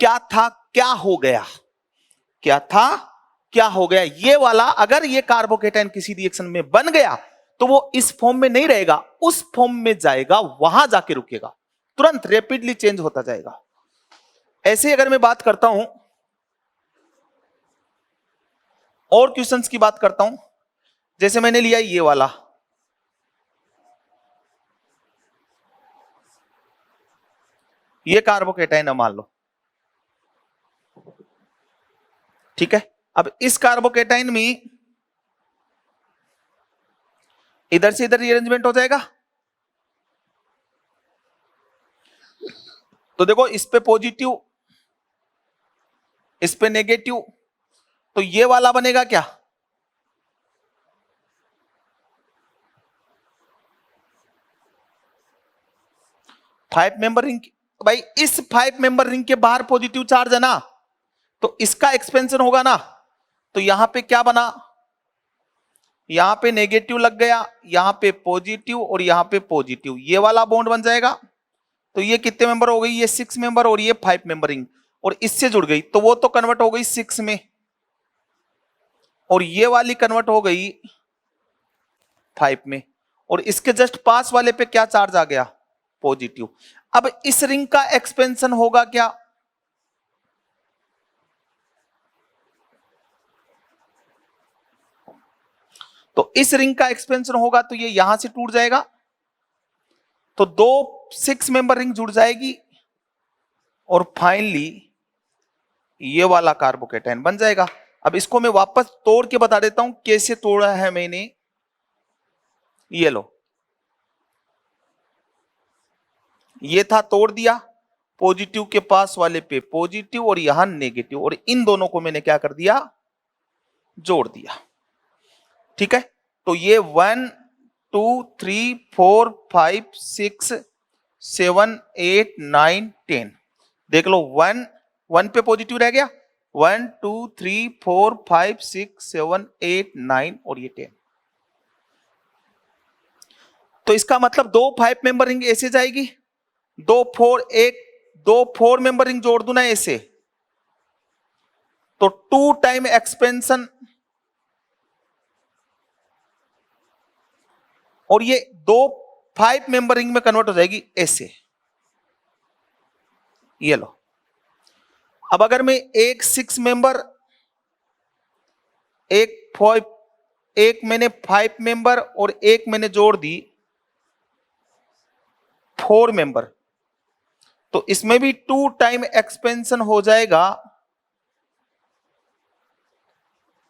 क्या था क्या हो गया, क्या था क्या हो गया, ये वाला अगर ये कार्बोकेटाइन किसी रिएक्शन में बन गया, तो वो इस फॉर्म में नहीं रहेगा, उस फॉर्म में जाएगा, वहां जाके रुकेगा, तुरंत रैपिडली चेंज होता जाएगा। ऐसे अगर मैं बात करता हूं, और क्वेश्चंस की बात करता हूं, जैसे मैंने लिया ये वाला, ये कार्बोकेटाइन है मान लो, ठीक है। अब इस कार्बोकेटाइन में इधर से इधर रीअरेंजमेंट हो जाएगा, तो देखो इस पे पॉजिटिव, इस पे नेगेटिव, तो ये वाला बनेगा क्या, फाइव मेंबर रिंग। भाई इस 5 मेंबर रिंग के बाहर पॉजिटिव चार्ज है ना, तो इसका एक्सपेंशन होगा ना, तो यहां पे क्या बना, यहां पे नेगेटिव लग गया, यहां पे पॉजिटिव और यहां पे पॉजिटिव, ये वाला बॉन्ड बन जाएगा। तो ये कितने मेंबर हो गई, ये 6 मेंबर, और ये 5 मेंबर रिंग, और इससे जुड़ गई, तो वो तो कन्वर्ट हो गई 6 में, और ये वाली कन्वर्ट हो गई 5 में, और इसके जस्ट पास वाले पे क्या चार्ज आ गया, पॉजिटिव। अब इस रिंग का एक्सपेंशन होगा क्या, तो इस रिंग का एक्सपेंशन होगा, तो ये यहां से टूट जाएगा, तो 2 6 मेंबर रिंग जुड़ जाएगी, और फाइनली ये वाला कार्बोकेटाइन बन जाएगा। अब इसको मैं वापस तोड़ के बता देता हूं कैसे तोड़ा है मैंने, ये लो, ये था, तोड़ दिया, पॉजिटिव के पास वाले पे पॉजिटिव और यहां नेगेटिव, और इन दोनों को मैंने क्या कर दिया, जोड़ दिया। ठीक है, तो ये 1 2 3 4 5 6 7 8 9 10, देख लो 1 पे पॉजिटिव रह गया, 1 2 3 4 5 6 7 8 9 और ये 10। तो इसका मतलब 2 5 मेंबर रिंग ऐसे जाएगी, 2 4 मेंबर रिंग जोड़ दूं ना ऐसे, तो 2 टाइम एक्सपेंशन, और ये 2 5 मेंबर रिंग में कन्वर्ट हो जाएगी ऐसे, ये लो। अब अगर मैं एक 6 मेंबर, एक मैंने 5 मेंबर और एक मैंने जोड़ दी 4 मेंबर, तो इसमें भी 2 टाइम एक्सपेंशन हो जाएगा,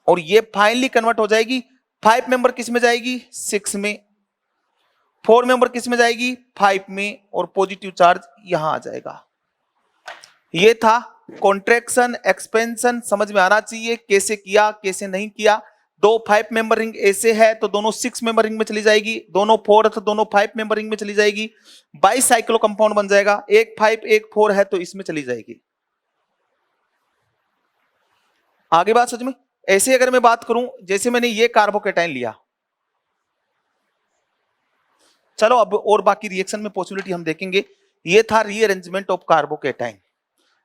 और ये फाइनली कन्वर्ट हो जाएगी। 5 मेंबर किस में जाएगी, 6 में, 4 मेंबर किस में जाएगी, 5 में, और पॉजिटिव चार्ज यहां आ जाएगा। ये था कॉन्ट्रैक्शन एक्सपेंशन, समझ में आना चाहिए कैसे किया कैसे नहीं किया। 2 5 मेंबर रिंग ऐसे है तो दोनों 6 मेंबर रिंग में चली जाएगी, दोनों 4 है तो दोनों 5 मेंबर रिंग में चली जाएगी, बाइसाइक्लो कंपाउंड बन जाएगा। एक 5 एक 4 है तो इसमें चली जाएगी। आगे बात समझ में। ऐसे अगर मैं बात करूं, जैसे मैंने ये कार्बोकेटाइन लिया, चलो अब और बाकी रिएक्शन में पॉसिबिलिटी हम देखेंगे। ये था रीअरेंजमेंट ऑफ कार्बोकेटाइन।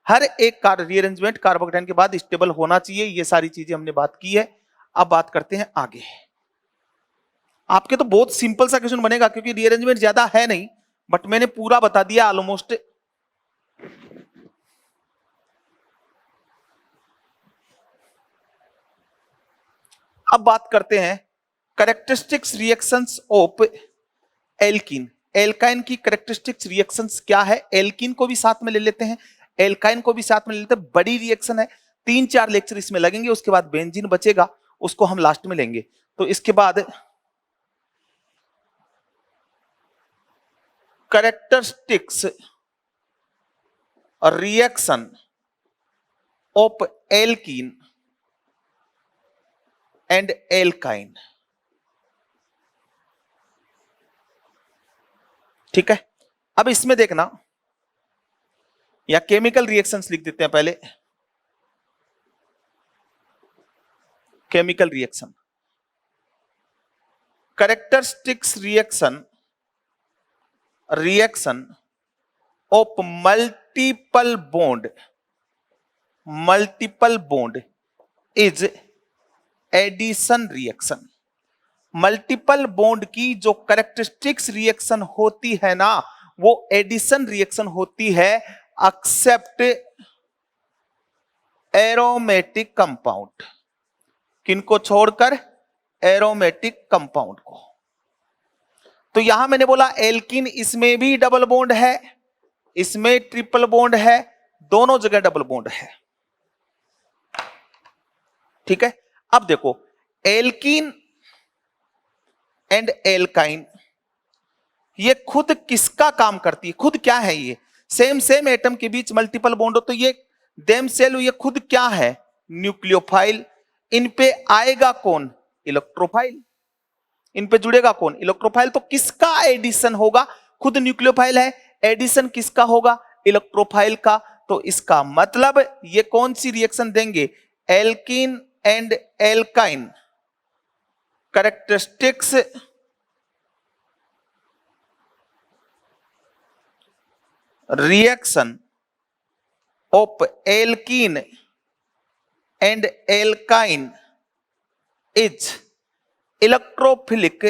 हर एक रीअरेंजमेंट कार्बोकेटाइन के बाद स्टेबल होना चाहिए, ये सारी चीजें हमने बात की है। अब बात करते हैं आगे। आपके तो बहुत सिंपल सा क्वेश्चन बनेगा क्योंकि रीअरेंजमेंट ज्यादा है नहीं, बट मैंने पूरा बता दिया ऑलमोस्ट। अब बात करते हैं characteristics reactions of alkene. Alkyne की कैरेक्टरिस्टिक्स रिएक्शंस क्या है, एल्कीन को भी साथ में ले लेते हैं, एल्काइन को भी साथ में ले लेते हैं। बड़ी रिएक्शन है, 3-4 लेक्चर इसमें लगेंगे, उसके बाद बेंजीन बचेगा, उसको हम लास्ट में लेंगे। तो इसके बाद characteristics reaction of alkene and alkyne, ठीक है। अब इसमें देखना, या केमिकल रिएक्शंस लिख देते हैं पहले। Chemical reaction, characteristics reaction of multiple bond is addition reaction. Multiple bond की जो कैरेक्टरिस्टिक्स रिएक्शन होती है ना, वो एडिशन रिएक्शन होती है, एक्सेप्ट एरोमेटिक कंपाउंड। किनको छोड़कर, एरोमेटिक कंपाउंड को। तो यहां मैंने बोला एल्कीन, इसमें भी डबल बॉन्ड है, इसमें ट्रिपल बॉन्ड है, दोनों जगह डबल बॉन्ड है, ठीक है। अब देखो एल्कीन एंड एल्काइन, ये खुद किसका काम करती है, खुद क्या है, ये सेम एटम के बीच मल्टीपल बॉन्ड हो तो ये देम सेल, ये खुद क्या है, न्यूक्लियोफाइल। इन पे आएगा कौन, इलेक्ट्रोफाइल। इन पे जुड़ेगा कौन, इलेक्ट्रोफाइल। तो किसका एडिशन होगा, खुद न्यूक्लियोफाइल है, एडिशन किसका होगा, इलेक्ट्रोफाइल का। तो इसका मतलब ये कौन सी रिएक्शन देंगे, alkene and alkyne characteristics reaction of alkene and alkyne is electrophilic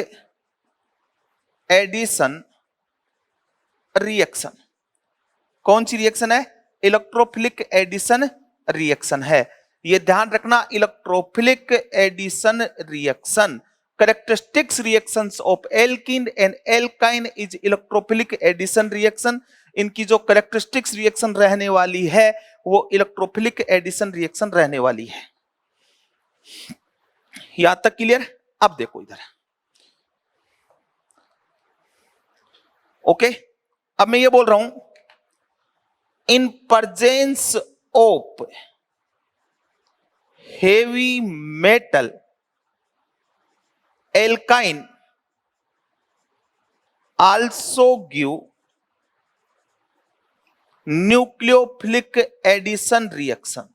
addition reaction. कौन सी रिएक्शन है, इलेक्ट्रोफिलिक एडिशन रिएक्शन है। ये ध्यान रखना, electrophilic addition reaction. Characteristics reactions of alkene and alkyne is electrophilic addition reaction. इनकी जो कैरेक्टरिस्टिक्स रिएक्शन रहने वाली है वो इलेक्ट्रोफिलिक एडिशन रिएक्शन रहने वाली है। यहां तक क्लियर। अब देखो इधर, ओके। अब मैं ये बोल रहा हूं, in presence of heavy metal alkyne also give nucleophilic addition reaction.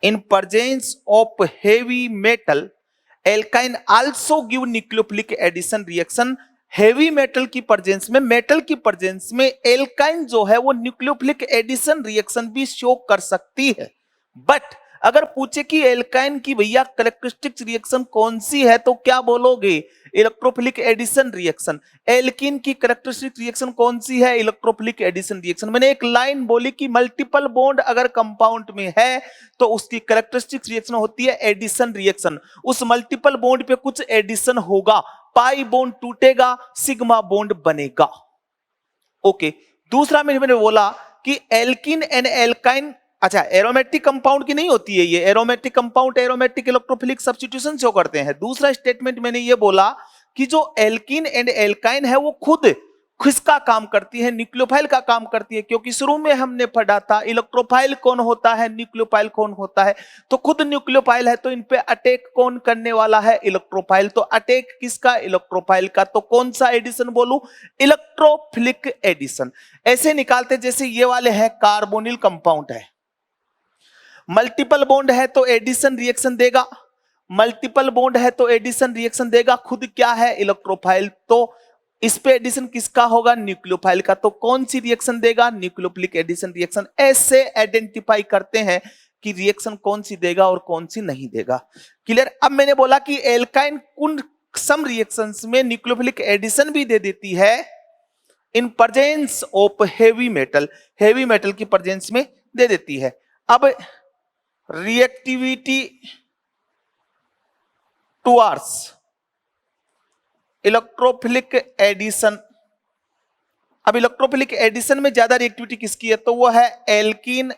In presence of heavy metal, alkyne also give nucleophilic addition reaction. Heavy metal की प्रेजेंस में, मेटल की प्रेजेंस में एल्काइन जो है वो न्यूक्लियोफिलिक एडिशन रिएक्शन भी show कर सकती है. बट अगर पूछे कि एल्काइन की भैया कैरेक्टरिस्टिक्स रिएक्शन कौन सी है, तो क्या बोलोगे? Electrophilic addition reaction. एल्कीन की कैरेक्टरिस्टिक रिएक्शन कौन सी है? Electrophilic addition reaction. मैंने एक लाइन बोली कि मल्टीपल बॉन्ड अगर कंपाउंड में है तो उसकी कैरेक्टरिस्टिक रिएक्शन होती है एडिशन रिएक्शन. उस मल्टीपल बॉन्ड पे कुछ एडिशन होगा, पाई बॉन्ड टूटेगा, सिग्मा बॉन्ड बनेगा. ओके. दूसरा मैंने बोला कि एल्कीन एंड एल्काइन, अच्छा एरोमेटिक कंपाउंड की नहीं होती है ये. Aromatic compound aromatic electrophilic substitution show करते हैं. दूसरा स्टेटमेंट मैंने ये बोला कि जो एल्कीन एंड एल्काइन है वो खुद किसका काम करती है? न्यूक्लियोफाइल का काम करती है. क्योंकि शुरू में हमने पढ़ा था इलेक्ट्रोफाइल कौन होता है, न्यूक्लियोफाइल कौन होता है. तो खुद न्यूक्लियोफाइल है तो इन पे अटैक कौन करने वाला है? इलेक्ट्रोफाइल. तो अटैक किसका? इलेक्ट्रोफाइल का. तो कौन सा एडिशन बोलूं? Electrophilic addition. ऐसे निकालते जैसे ये वाले है कार्बोनिल कंपाउंड है, मल्टीपल बॉन्ड है तो एडिशन रिएक्शन देगा, मल्टीपल बॉन्ड है तो एडिशन रिएक्शन देगा. खुद क्या है? इलेक्ट्रोफाइल. तो इस पे एडिशन किसका होगा? न्यूक्लियोफाइल का. तो कौन सी रिएक्शन देगा? Nucleophilic addition reaction. ऐसे आइडेंटिफाई करते हैं कि रिएक्शन कौन सी देगा और कौन सी नहीं देगा. क्लियर? अब मैंने बोला कि एल्काइन कुन सम रिएक्शंस में न्यूक्लियोफिलिक एडिशन भी दे देती है in presence of heavy metal. Heavy metal की प्रेजेंस में दे देती है. अब रिएक्टिविटी टुवर्ड्स इलेक्ट्रोफिलिक एडिशन. अब इलेक्ट्रोफिलिक एडिशन में ज्यादा रिएक्टिविटी किसकी है? तो वो है एल्कीन.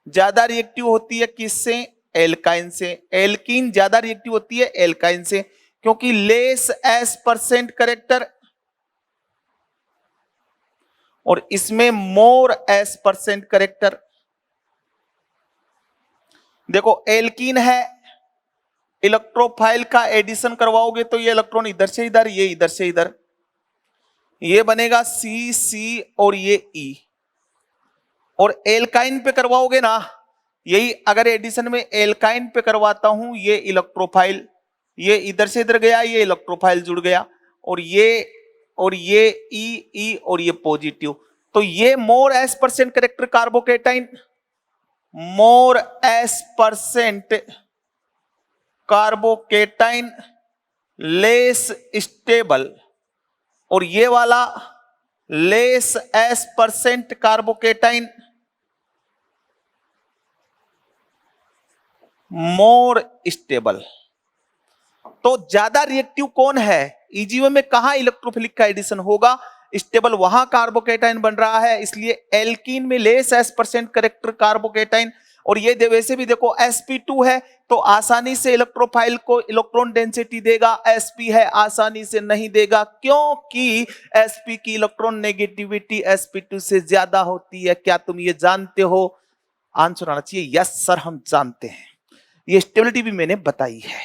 ज्यादा रिएक्टिव होती है किससे? एल्काइन से. एल्कीन ज्यादा रिएक्टिव होती है एल्काइन से क्योंकि लेस एस परसेंट करेक्टर और इसमें मोर एस परसेंट करेक्टर. देखो एल्कीन है, इलेक्ट्रोफाइल का एडिशन करवाओगे तो ये इलेक्ट्रॉन इधर से इधर, ये इधर से इधर, ये बनेगा सी सी और ये ई. और एल्काइन पे करवाओगे ना, यही अगर एडिशन में एल्काइन पे करवाता हूं, ये इलेक्ट्रोफाइल, ये इधर से इधर गया, ये इलेक्ट्रोफाइल जुड़ गया और ये ई और ये पॉजिटिव. तो ये more S percent character carbocation, more S percent carbocation, less stable. और ये वाला less S percent carbocation, more stable. तो ज्यादा रिएक्टिव कौन है? ईजीओ में कहां इलेक्ट्रोफिलिक का एडिशन होगा? स्टेबल, वहां कार्बोकेटाइन बन रहा है, इसलिए एल्कीन में less S percent character carbocation. और ये वैसे भी देखो sp2 है तो आसानी से इलेक्ट्रोफाइल को इलेक्ट्रॉन डेंसिटी देगा, sp है आसानी से नहीं देगा क्योंकि sp की इलेक्ट्रॉन नेगेटिविटी sp2 से ज्यादा होती है. क्या तुम ये जानते हो? आंसर आना चाहिए यस सर हम जानते हैं. ये स्टेबिलिटी भी मैंने बताई है.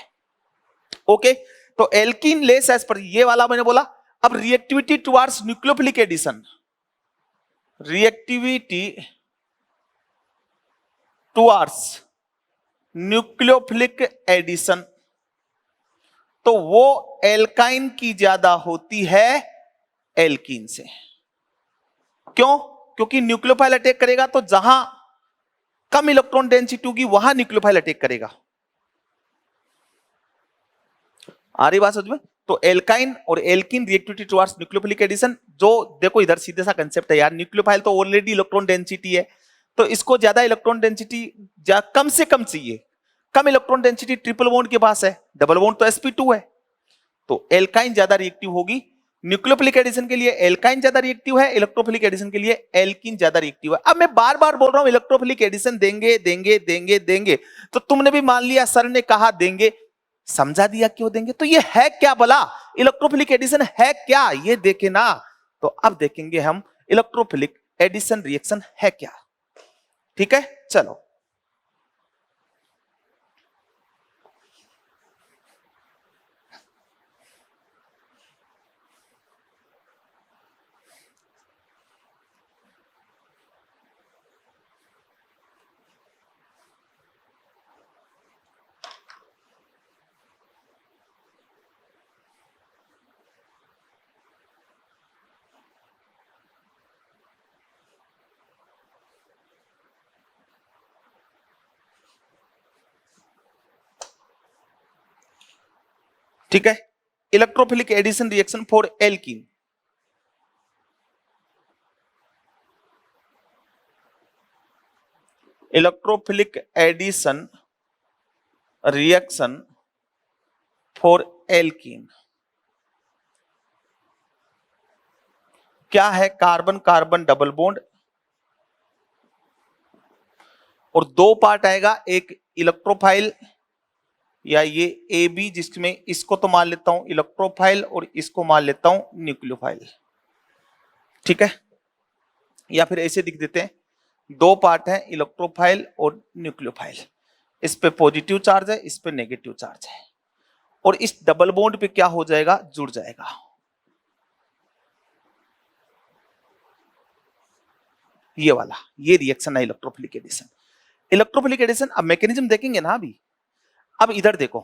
ओके. तो एल्कीन लेस एस पर, ये वाला मैंने बोला. अब reactivity towards nucleophilic addition, reactivity towards nucleophilic addition, तो वो एल्काइन की ज्यादा होती है एल्कीन से. क्यों? क्योंकि न्यूक्लियोफाइल अटैक करेगा तो जहां कम इलेक्ट्रॉन डेंसिटी होगी वहां न्यूक्लियोफाइल अटैक करेगा. आ रही बात समझ में? तो एल्काइन और alkene reactivity towards nucleophilic addition, जो देखो इधर सीधे सा कंसेप्ट है यार, न्यूक्लियोफाइल तो ऑलरेडी इलेक्ट्रॉन डेंसिटी है तो इसको ज्यादा इलेक्ट्रॉन डेंसिटी कम से कम चाहिए. कम इलेक्ट्रॉन डेंसिटी ट्रिपल बॉन्ड के पास है, डबल बॉन्ड तो sp2 है, तो एल्काइन ज्यादा रिएक्टिव होगी. न्यूक्लियोफिलिक एडिशन के लिए एल्काइन ज्यादा रिएक्टिव है, इलेक्ट्रोफिलिक एडिशन के लिए एल्कीन ज्यादा रिएक्टिव है. अब मैं बार बार बोल रहा हूं इलेक्ट्रोफिलिक एडिशन देंगे देंगे देंगे देंगे, तो तुमने भी मान लिया सर ने कहा देंगे, समझा दिया क्यों देंगे. तो ये है क्या भला? इलेक्ट्रोफिलिक एडिशन है क्या ये देखे ना. तो अब देखेंगे हम इलेक्ट्रोफिलिक एडिशन रिएक्शन है क्या. ठीक है, चलो ठीक है। Electrophilic addition reaction for alkene, electrophilic addition reaction for alkene क्या है? कार्बन कार्बन डबल बॉन्ड और दो पार्ट आएगा, एक इलेक्ट्रोफाइल या ये ए बी, जिसमें इसको तो मान लेता हूं इलेक्ट्रोफाइल और इसको मान लेता हूं न्यूक्लियोफाइल, ठीक है। या फिर ऐसे लिख देते हैं, दो पार्ट है इलेक्ट्रोफाइल और न्यूक्लियोफाइल, इस पे पॉजिटिव चार्ज है, इस पे नेगेटिव चार्ज है, और इस डबल बॉन्ड पे क्या हो जाएगा? जुड़ जाएगा। ये वाला, ये रिएक्शन है इलेक्ट्रोफिलिक एडिशन। इलेक्ट्रोफिलिक एडिशन, अब मैकेनिज्म देखेंगे ना अभी। अब इधर देखो,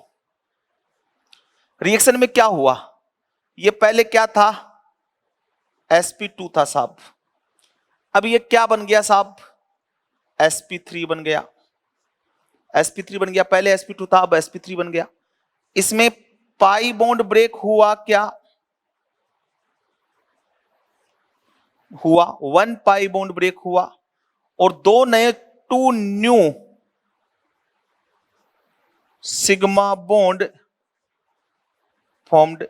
रिएक्शन में क्या हुआ? ये पहले क्या था? sp2 था साहब। अब ये क्या बन गया साहब? sp3 बन गया। sp3 बन गया, पहले sp2 था, अब sp3 बन गया। इसमें पाई बॉन्ड ब्रेक हुआ क्या? हुआ, 1 पाई बॉन्ड ब्रेक हुआ और दो नए 2 न्यू सिग्मा बॉन्ड फॉर्म्ड।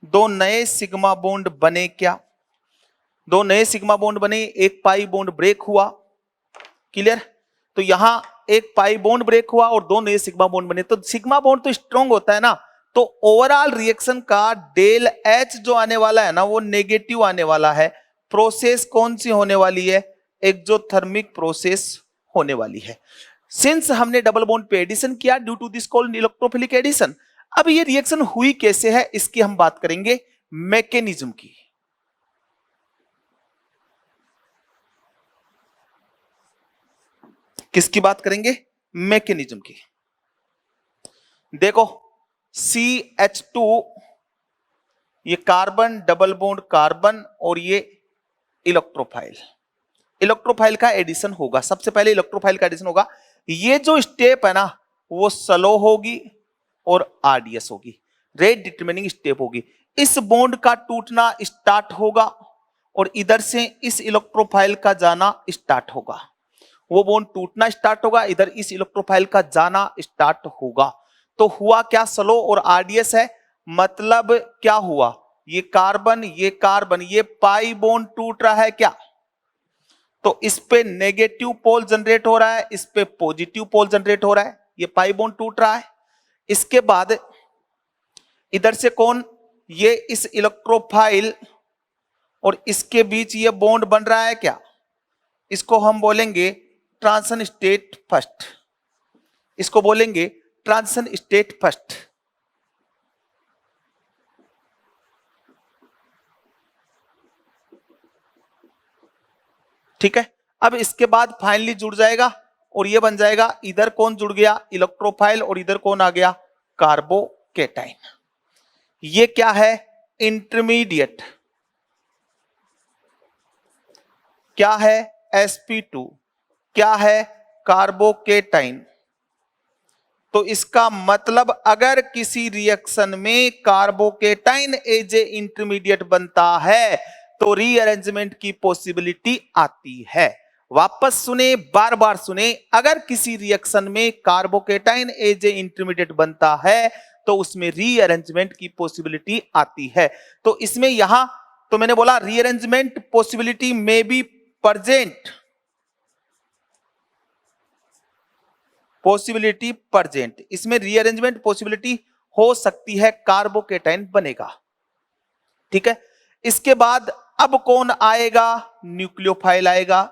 दो नए सिग्मा बॉन्ड बने क्या? दो नए सिग्मा बॉन्ड बने, एक पाई बॉन्ड ब्रेक हुआ। क्लियर? तो यहां एक पाई बॉन्ड ब्रेक हुआ और दो नए सिग्मा बॉन्ड बने। तो सिग्मा बॉन्ड तो स्ट्रॉन्ग होता है ना, तो ओवरऑल रिएक्शन का डेल एच जो आने वाला है ना, वो नेगेटिव आने वाला है। प्रोसेस कौन सी होने वाली है? एक्सोथर्मिक प्रोसेस होने वाली है। सिंस हमने डबल बॉन्ड पे एडिशन किया, due to this called electrophilic addition. अब ये रिएक्शन हुई कैसे है, इसकी हम बात करेंगे, मैकेनिज्म की। किसकी बात करेंगे? मैकेनिज्म की। देखो, CH2, ये कार्बन डबल बॉन्ड कार्बन और ये इलेक्ट्रोफाइल, इलेक्ट्रोफाइल का एडिशन होगा। सबसे पहले इलेक्ट्रोफाइल का एडिशन होगा। ये जो स्टेप है ना, वो स्लो होगी और आरडीएस होगी, रेट डिटरमिनिंग स्टेप होगी। इस बॉन्ड का टूटना स्टार्ट होगा और इधर से इस इलेक्ट्रोफाइल का जाना स्टार्ट होगा। वो बॉन्ड टूटना स्टार्ट होगा, इधर इस इलेक्ट्रोफाइल का जाना स्टार्ट होगा। तो हुआ क्या? स्लो और आरडीएस है, मतलब क्या हुआ? ये कार्बन ये पाई बॉन्ड टूट रहा है क्या? तो इस पे नेगेटिव पोल जनरेट हो रहा है, इस पे पॉजिटिव पोल जनरेट हो रहा है, ये पाई बॉन्ड टूट रहा है। इसके बाद इधर से कौन? ये इस इलेक्ट्रोफाइल और इसके बीच ये बॉन्ड बन रहा है क्या? इसको हम बोलेंगे ट्रांजिशन स्टेट फर्स्ट, इसको बोलेंगे ट्रांजिशन स्टेट फर्स्ट। ठीक है। अब इसके बाद फाइनली जुड़ जाएगा और ये बन जाएगा, इधर कौन जुड़ गया? इलेक्ट्रोफाइल, और इधर कौन आ गया? कार्बोकेटाइन। ये क्या है? इंटरमीडिएट। क्या है? sp2। क्या है? कार्बोकेटाइन। तो इसका मतलब अगर किसी रिएक्शन में कार्बोकेटाइन एज ए इंटरमीडिएट बनता है तो रीअरेंजमेंट की पॉसिबिलिटी आती है। वापस सुने, बार बार सुने, अगर किसी रिएक्शन में कार्बोकेटाइन एज ए इंटरमीडिएट बनता है तो उसमें रीअरेंजमेंट की पॉसिबिलिटी आती है। तो इसमें यहां तो मैंने बोला रीअरेंजमेंट पॉसिबिलिटी में बी प्रेजेंट, पॉसिबिलिटी प्रेजेंट, इसमें रीअरेंजमेंट पॉसिबिलिटी हो सकती है, कार्बोकेटाइन बनेगा। ठीक है। इसके बाद अब कौन आएगा? न्यूक्लियोफाइल आएगा।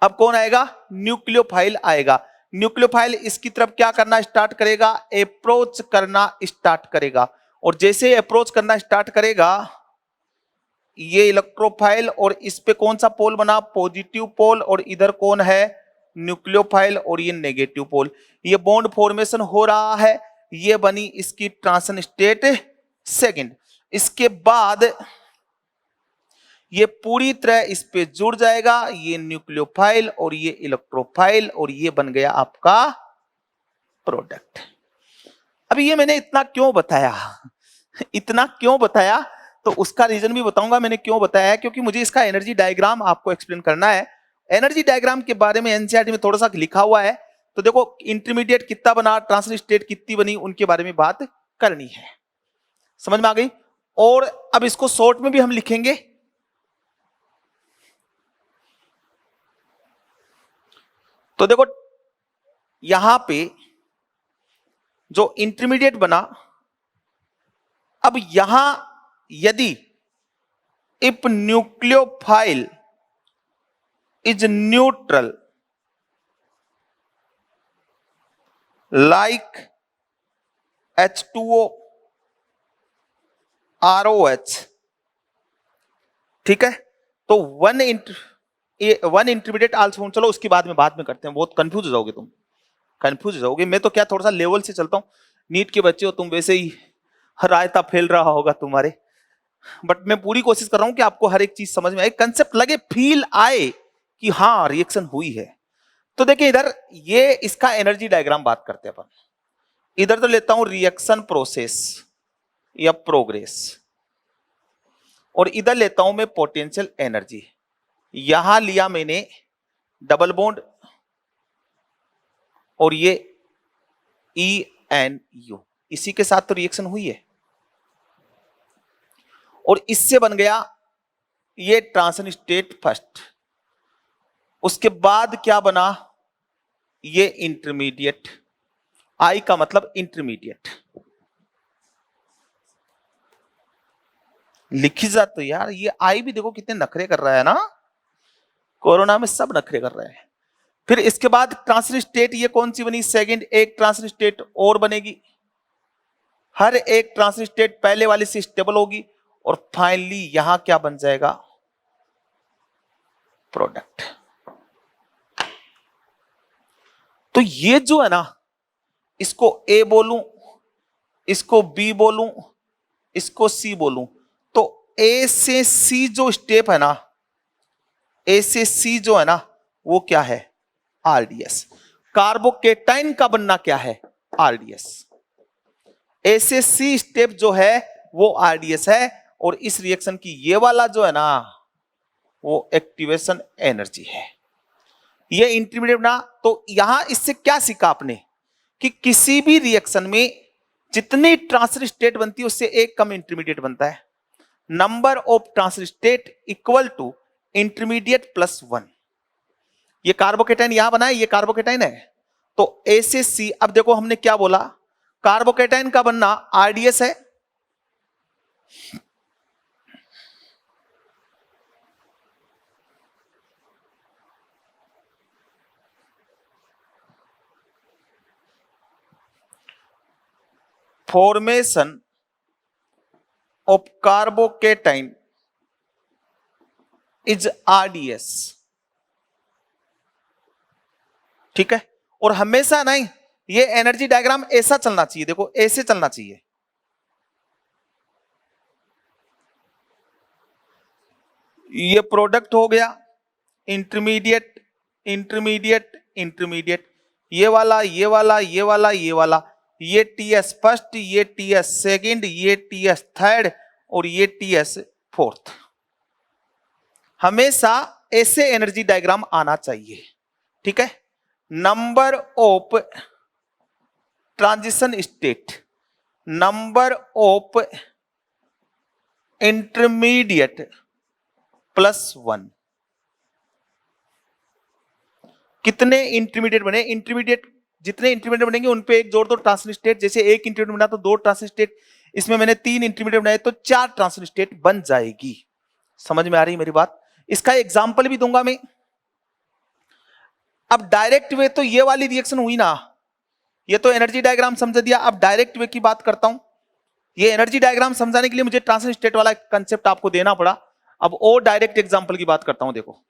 अब कौन आएगा? न्यूक्लियोफाइल आएगा। न्यूक्लियोफाइल इसकी तरफ क्या करना स्टार्ट करेगा? अप्रोच करना स्टार्ट करेगा। और जैसे अप्रोच करना स्टार्ट करेगा, ये इलेक्ट्रोफाइल, और इस पे कौन सा पोल बना? Positive pole. और इधर कौन है? न्यूक्लियोफाइल, और ये नेगेटिव पोल। ये बॉन्ड फॉर्मेशन हो रहा है, ये बनी इसकी ट्रांजिशन स्टेट सेकंड। इसके बाद ये पूरी तरह इस पे जुड़ जाएगा, ये न्यूक्लियोफाइल और ये इलेक्ट्रोफाइल, और ये बन गया आपका प्रोडक्ट। अभी ये मैंने इतना क्यों बताया? इतना क्यों बताया? तो उसका रीजन भी बताऊंगा मैंने क्यों बताया है, क्योंकि मुझे इसका एनर्जी डायग्राम आपको एक्सप्लेन करना है। एनर्जी डायग्राम के बारे में एनसीईआरटी में थोड़ा सा लिखा हुआ है, तो देखो इंटरमीडिएट कितना बना, ट्रांजिशन स्टेट कितनी बनी, उनके बारे में बात करनी है। समझ में आ गई? और अब इसको शॉर्ट में भी हम लिखेंगे। तो देखो यहां पे जो इंटरमीडिएट बना, अब यहां यदि if nucleophile is neutral like H2O ROH, ठीक है, तो वन इंटरमीडिएट आल्सो। चलो उसकी बाद में करते हैं, बहुत कंफ्यूज हो जाओगे तुम, कंफ्यूज हो जाओगे। मैं तो क्या थोड़ा सा लेवल से चलता हूं, नीट के बच्चे हो तुम, वैसे ही रायता फैल रहा होगा तुम्हारे, बट मैं पूरी कोशिश कर रहा हूं कि आपको हर एक चीज समझ में आए, कंसेप्ट लगे, फील आए कि हाँ रिएक्शन हुई है। तो देखिए इधर ये इसका एनर्जी डायग्राम बात करते हैं अपन। इधर तो लेता हूं रिएक्शन प्रोसेस या प्रोग्रेस, और इधर लेता हूं मैं पोटेंशियल एनर्जी। यहां लिया मैंने डबल बॉन्ड, और ये ENU, इसी के साथ तो रिएक्शन हुई है, और इससे बन गया ये ट्रांजिशन स्टेट फर्स्ट। उसके बाद क्या बना? ये इंटरमीडिएट। आई का मतलब इंटरमीडिएट। लिखी जा तो यार, ये आई भी देखो कितने नखरे कर रहा है ना, कोरोना में सब नखरे कर रहे हैं। फिर इसके बाद ट्रांजिशन स्टेट ये कौन सी बनी? सेकंड। एक ट्रांजिशन स्टेट और बनेगी, हर एक ट्रांजिशन स्टेट पहले वाली से स्टेबल होगी, और फाइनली यहां क्या बन जाएगा? प्रोडक्ट। तो ये जो है ना, इसको ए बोलूं, इसको बी बोलूं, इसको सी बोलूं, तो ए से सी जो स्टेप है ना, ए से सी जो है ना, वो क्या है? आरडीएस। कार्बोकेटाइन का बनना क्या है? आरडीएस। ए से सी स्टेप जो है वो आरडीएस है, और इस रिएक्शन की ये वाला जो है ना, वो एक्टिवेशन एनर्जी है। ये इंटरमीडिएट बना। तो यहां इससे क्या सीखा आपने? कि किसी भी रिएक्शन में जितनी ट्रांजिशन स्टेट बनती है उससे एक कम इंटरमीडिएट बनता है। Number of transition state equal to intermediate plus 1। ये कार्बोकेटाइन यहां बना है, ये कार्बोकेटाइन है, तो ए से सी। अब देखो हमने क्या बोला, कार्बोकेटाइन का बनना आरडीएस है, formation of carbocation is RDS, ठीक है। और हमेशा नहीं, ये एनर्जी डायग्राम ऐसा चलना चाहिए, देखो ऐसे चलना चाहिए। ये प्रोडक्ट हो गया, इंटरमीडिएट इंटरमीडिएट इंटरमीडिएट, ये वाला ये वाला ये वाला ये वाला, ये टीएस फर्स्ट, ये टीएस सेकंड, ये टीएस थर्ड, और ये टीएस फोर्थ। हमेशा ऐसे एनर्जी डायग्राम आना चाहिए, ठीक है। Number of transition state, number of intermediate plus 1। कितने इंटरमीडिएट बने? इंटरमीडिएट जितने इंटरमीडिएट बनेंगे उन पे एक जोड़ दो ट्रांजिशन स्टेट। जैसे एक इंटरमीडिएट बना तो 2 ट्रांजिशन स्टेट, इसमें मैंने 3 इंटरमीडिएट बनाए तो 4 ट्रांजिशन स्टेट बन जाएगी। समझ में आ रही मेरी बात? इसका एग्जांपल भी दूंगा मैं। अब डायरेक्ट वे तो ये वाली रिएक्शन हुई ना, ये तो एनर्जी डायग्राम समझ दिया। अब डायरेक्ट वे की बात करता हूं। ये एनर्जी डायग्राम समझाने के लिए मुझे ट्रांजिशन स्टेट वाला कंसेप्ट आपको देना पड़ा। अब और डायरेक्ट एग्जांपल की बात करता हूं। देखो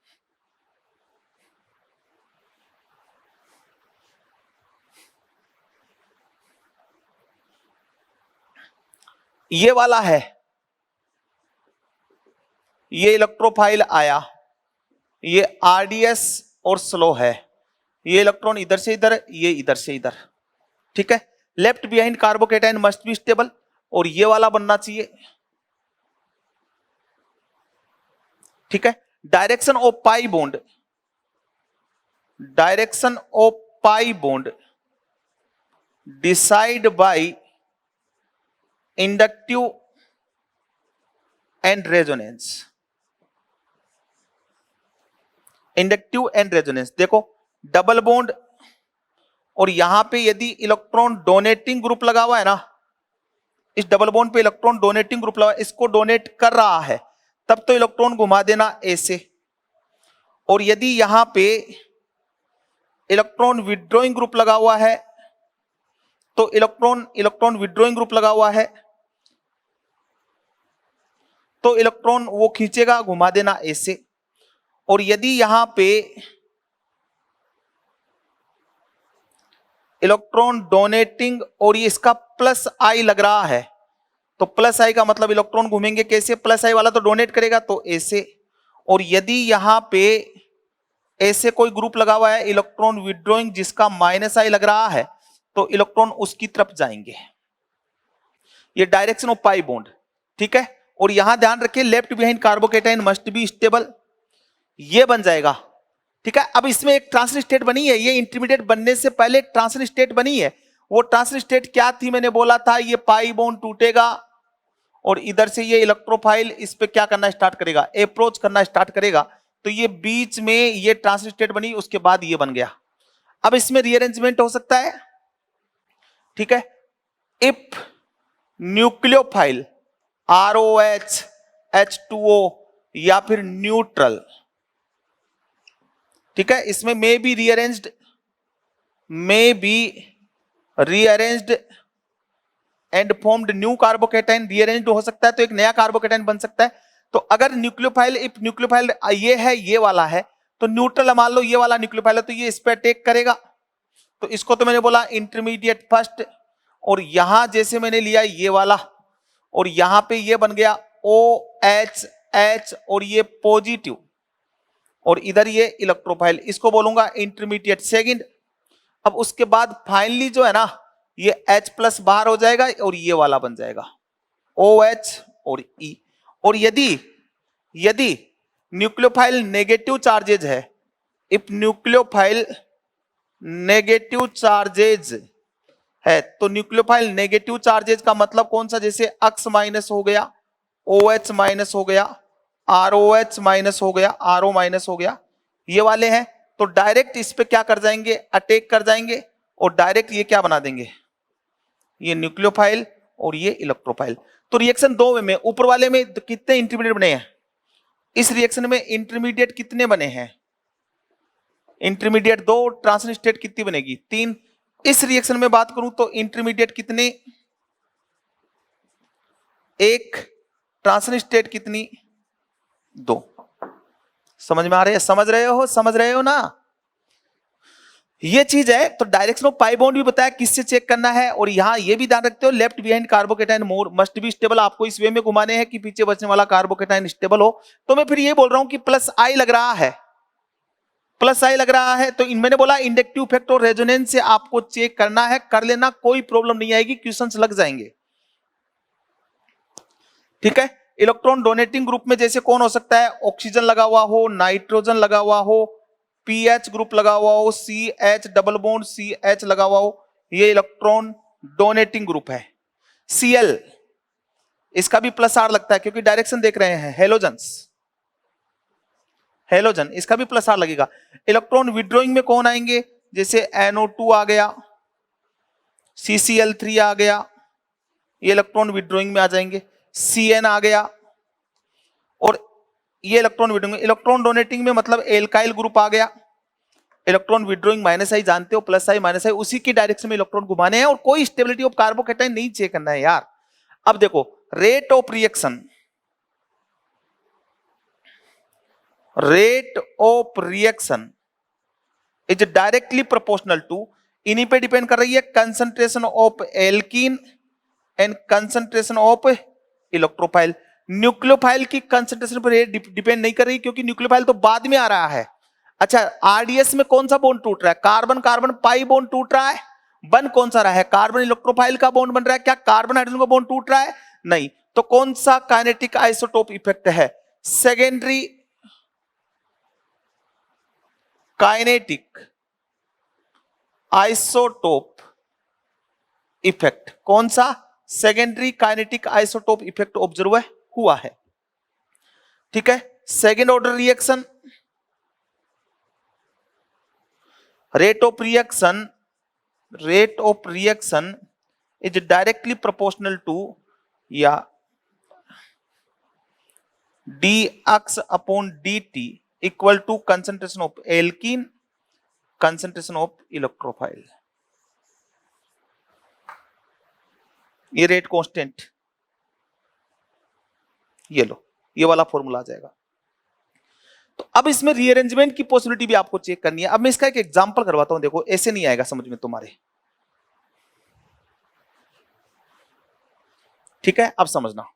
ये वाला है, ये इलेक्ट्रोफाइल आया, ये आरडीएस और स्लो है, ये इलेक्ट्रॉन इधर से इधर, ये इधर से इधर, ठीक है। Left behind carbocation must be stable, और ये वाला बनना चाहिए, ठीक है। Direction of pi bond, direction of pi bond decide by inductive and resonance, inductive and resonance. देखो डबल बॉन्ड, और यहां पे यदि इलेक्ट्रॉन डोनेटिंग ग्रुप लगा हुआ है ना, इस डबल बॉन्ड पे इलेक्ट्रॉन डोनेटिंग ग्रुप लगा, इसको डोनेट कर रहा है, तब तो इलेक्ट्रॉन घुमा देना ऐसे। और यदि यहां पे इलेक्ट्रॉन विड्रॉइंग ग्रुप लगा हुआ है, तो इलेक्ट्रॉन विड्रॉइंग ग्रुप लगा हुआ है, तो इलेक्ट्रॉन वो खींचेगा, घुमा देना ऐसे। और यदि यहां पे इलेक्ट्रॉन डोनेटिंग और ये इसका प्लस आई लग रहा है, तो प्लस आई का मतलब इलेक्ट्रॉन घूमेंगे कैसे, प्लस आई वाला तो डोनेट करेगा, तो ऐसे। और यदि यहां पे ऐसे कोई ग्रुप लगा हुआ है इलेक्ट्रॉन विड्रॉइंग जिसका माइनस आई लग रहा है, तो इलेक्ट्रॉन उसकी तरफ जाएंगे। ये डायरेक्शन ऑफ पाई बॉन्ड, ठीक है। और यहां ध्यान रखिए left behind carbocation must be stable, ये बन जाएगा, ठीक है। अब इसमें एक ट्रांजिशन स्टेट बनी है, ये इंटरमीडिएट बनने से पहले ट्रांजिशन स्टेट बनी है। वो ट्रांजिशन स्टेट क्या थी, मैंने बोला था ये पाई बॉन्ड टूटेगा और इधर से ये इलेक्ट्रोफाइल इस पे क्या करना स्टार्ट करेगा, अप्रोच करना स्टार्ट करेगा। तो ये बीच में ये ट्रांजिशन स्टेट बनी, उसके बाद ये बन गया। अब इसमें रीअरेंजमेंट हो सकता है, ठीक है। इफ न्यूक्लियोफाइल ROH H2O या फिर न्यूट्रल, ठीक है, इसमें may be rearranged and formed new carbocation, rearranged हो सकता है तो एक नया कार्बोकेटाइन बन सकता है। तो अगर न्यूक्लियोफाइल, इफ न्यूक्लियोफाइल ये है, ये वाला है, तो न्यूट्रल मान लो ये वाला न्यूक्लियोफाइल है, तो ये इस पे अटैक करेगा। तो इसको तो मैंने बोला इंटरमीडिएट फर्स्ट, और यहां जैसे मैंने लिया ये वाला, और यहां पे ये बन गया OH और ये पॉजिटिव, और इधर ये इलेक्ट्रोफाइल, इसको बोलूंगा इंटरमीडिएट सेकंड। अब उसके बाद फाइनली जो है ना, ये H प्लस बाहर हो जाएगा और ये वाला बन जाएगा OH और E। और यदि न्यूक्लियोफाइल नेगेटिव चार्जेज है, इफ न्यूक्लियोफाइल नेगेटिव चार्जेज है, तो न्यूक्लियोफाइल नेगेटिव चार्जेज का मतलब कौन सा, जैसे X माइनस हो गया, OH माइनस हो गया, ROH माइनस हो गया, RO माइनस हो गया, ये वाले हैं, तो डायरेक्ट इस पे क्या कर जाएंगे, अटैक कर जाएंगे, और डायरेक्ट ये क्या बना देंगे, ये न्यूक्लियोफाइल और ये इलेक्ट्रोफाइल। तो रिएक्शन दो वे में, ऊपर वाले में कितने इंटरमीडिएट बने हैं, इस रिएक्शन में इंटरमीडिएट कितने बने हैं, इंटरमीडिएट 2, ट्रांजिशन स्टेट कितनी बनेगी, 3। इस रिएक्शन में बात करूं तो इंटरमीडिएट कितने, 1, ट्रांजिशन स्टेट कितनी, 2। समझ में आ रहे है, समझ रहे हो ना, ये चीज है। तो डायरेक्शन ऑफ पाई बॉन्ड भी बताया किससे चेक करना है, और यहां ये भी ध्यान रखते हो left behind carbocation more must be stable, आपको इस वे में घुमाने हैं कि पीछे बचने वाला कार्बोकेटाइन स्टेबल हो। तो मैं फिर ये बोल रहा हूं कि प्लस आई लग रहा है, तो मैंने बोला इंडक्टिव इफेक्ट और रेजोनेंस से आपको चेक करना है, कर लेना, कोई प्रॉब्लम नहीं आएगी, क्वेश्चंस लग जाएंगे, ठीक है। इलेक्ट्रॉन डोनेटिंग ग्रुप में जैसे कौन हो सकता है, ऑक्सीजन लगा हुआ हो, नाइट्रोजन लगा हुआ हो, पीएच ग्रुप लगा हुआ हो, CH डबल बॉन्ड CH लगा हुआ हो, ये इलेक्ट्रॉन डोनेटिंग ग्रुप है। Cl, इसका भी प्लस आर लगता है क्योंकि डायरेक्शन देख रहे हैं, हेलोजन, इसका भी प्लस आर लगेगा। इलेक्ट्रॉन विड्रॉइंग में कौन आएंगे, जैसे NO2 आ गया, CCl3 आ गया, ये इलेक्ट्रॉन विड्रॉइंग में आ जाएंगे, Cn आ गया, और ये इलेक्ट्रॉन विड्रॉइंग, इलेक्ट्रॉन डोनेटिंग में मतलब एल्काइल ग्रुप आ गया, इलेक्ट्रॉन विड्रॉइंग माइनस आई जानते हो, प्लस आई माइनस आई, उसी की डायरेक्शन में इलेक्ट्रॉन घुमाने हैं और कोई स्टेबिलिटी ऑफ कार्बोकैटायन नहीं चेक करना है यार। अब देखो rate of reaction, rate of reaction is directly proportional to, इन्हीं पे डिपेंड कर रही है concentration of alkene and concentration of electrophile. Nucleophile की कंसंट्रेशन पर डिपेंड नहीं कर रही क्योंकि न्यूक्लियोफाइल तो बाद में आ रहा है। अच्छा आरडीएस में कौन सा बॉन्ड टूट रहा है, कार्बन कार्बन पाई बॉन्ड टूट रहा है, बन कौन सा रहा है, कार्बन इलेक्ट्रोफाइल का बॉन्ड बन रहा है, क्या कार्बन हाइड्रोजन का बॉन्ड टूट रहा है, नहीं, तो कौन सा काइनेटिक आइसोटोप इफेक्ट है, सेकेंडरी काइनेटिक आइसोटोप इफेक्ट, कौन सा, secondary kinetic isotope effect observe हुआ है। ठीक है, second order reaction, rate of reaction is directly proportional to या dx upon dt equal to concentration of alkene, concentration of electrophile। ये rate constant, ये लो ये वाला फॉर्मूला आ जाएगा। तो अब इसमें रीअरेंजमेंट की पॉसिबिलिटी भी आपको चेक करनी है। अब मैं इसका एक एग्जांपल करवाता हूं, देखो ऐसे नहीं आएगा समझ में तुम्हारे। ठीक है, अब समझना।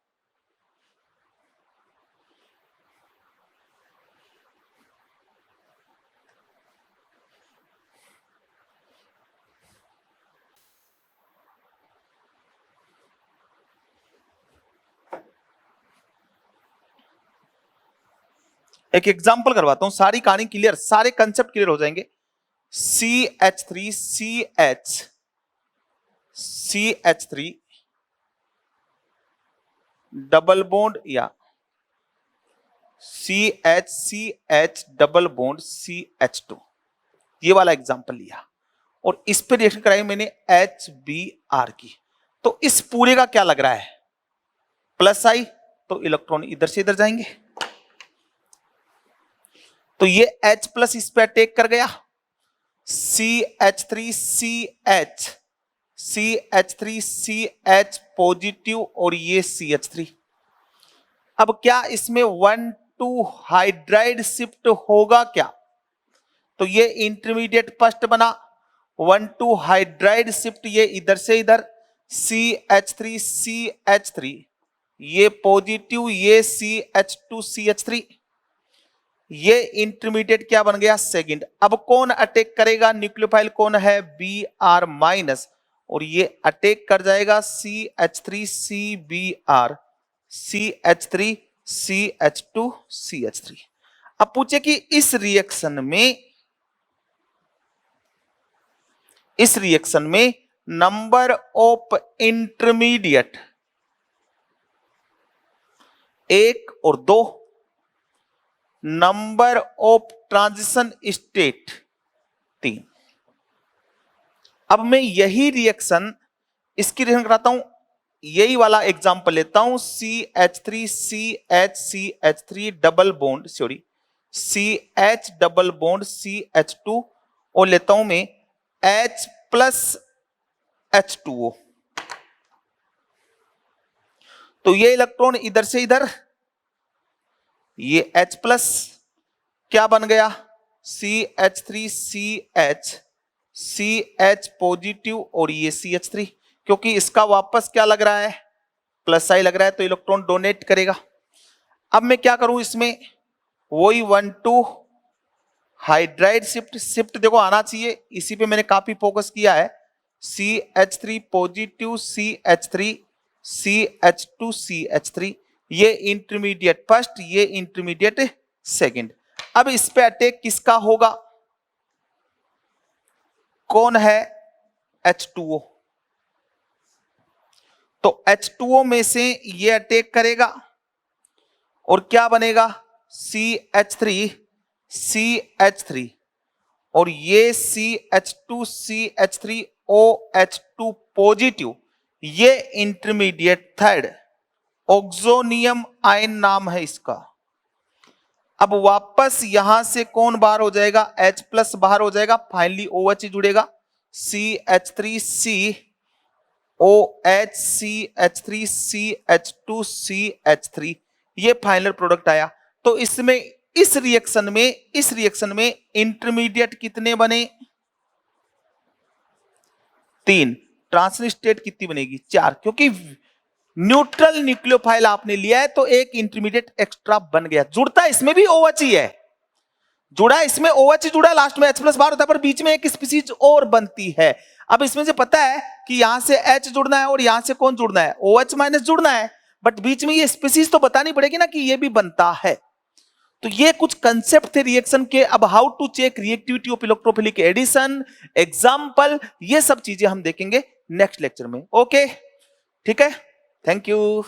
एक एग्जांपल करवाता हूं, सारी कहानी क्लियर, सारे कंसेप्ट क्लियर हो जाएंगे। CH3 CH3 डबल बॉन्ड या CH डबल बॉन्ड CH2, ये वाला एग्जांपल लिया और इस पे रिएक्शन कराई मैंने HBr की। तो इस पूरे का क्या लग रहा है, प्लस आई, तो इलेक्ट्रॉन इधर से इधर जाएंगे, तो ये H प्लस इस पे अटैक कर गया, CH3 CH पॉजिटिव और ये CH3। अब क्या इसमें 1,2 हाइड्राइड शिफ्ट होगा क्या, तो ये इंटरमीडिएट फर्स्ट बना, 1,2 हाइड्राइड शिफ्ट ये इधर से इधर, CH3 ये पॉजिटिव, ये CH2 ये इंटरमीडिएट क्या बन गया, सेकंड। अब कौन अटैक करेगा, न्यूक्लियोफाइल कौन है, Br माइनस, और ये अटैक कर जाएगा CH3 CBr CH3 CH2 अब पूछे कि इस रिएक्शन में नंबर ऑफ इंटरमीडिएट 1 और 2, नंबर ऑफ ट्रांजिशन स्टेट 3। अब मैं यही रिएक्शन इसकी रिएक्शन कराता हूं, यही वाला एग्जांपल लेता हूं, CH3 double bond CH double bond CH2 और लेता हूं मैं H प्लस H2O। तो ये इलेक्ट्रॉन इधर से इधर, ये H प्लस क्या बन गया, CH3 CH पॉजिटिव और ये CH3, क्योंकि इसका वापस क्या लग रहा है, प्लस आई लग रहा है, तो इलेक्ट्रॉन डोनेट करेगा। अब मैं क्या करूं, इसमें वही 1,2 हाइड्राइड शिफ्ट देखो आना चाहिए, इसी पे मैंने काफी फोकस किया है, CH3 पॉजिटिव CH2 ये इंटरमीडिएट फर्स्ट, ये इंटरमीडिएट सेकंड। अब इस पे अटैक किसका होगा, कौन है, H2O। तो H2O में से ये अटैक करेगा और क्या बनेगा, CH3 और ये CH2OH2 पॉजिटिव, ये इंटरमीडिएट थर्ड, ऑक्सोनियम आयन नाम है इसका, अब वापस यहां से कौन बाहर हो जाएगा, H प्लस बाहर हो जाएगा, फाइनली OH जुड़ेगा, CH3C OH CH3 CH2 CH3, ये फाइनल प्रोडक्ट आया। तो इसमें इस रिएक्शन में इंटरमीडिएट कितने बने, 3। ट्रांजिशन स्टेट कितनी बनेगी, 4, क्योंकि न्यूट्रल न्यूक्लियोफाइल आपने लिया है तो एक इंटरमीडिएट एक्स्ट्रा बन गया। जुड़ता इसमें भी OH ही है, जुड़ा इसमें OH जुड़ा, लास्ट में H प्लस बाहर होता है, पर बीच में एक स्पीसीज और बनती है। अब इसमें से पता है कि यहां से H जुड़ना है और यहां से कौन जुड़ना है, OH माइनस जुड़ना है, बट बीच में ये स्पीसीज तो बतानी पड़ेगी ना कि ये भी बनता है। तो ये कुछ कंसेप्ट थे रिएक्शन के। अब how to check reactivity of electrophilic addition, example, ये सब चीजें हम देखेंगे नेक्स्ट लेक्चर में। ओके, ठीक है, थैंक यू।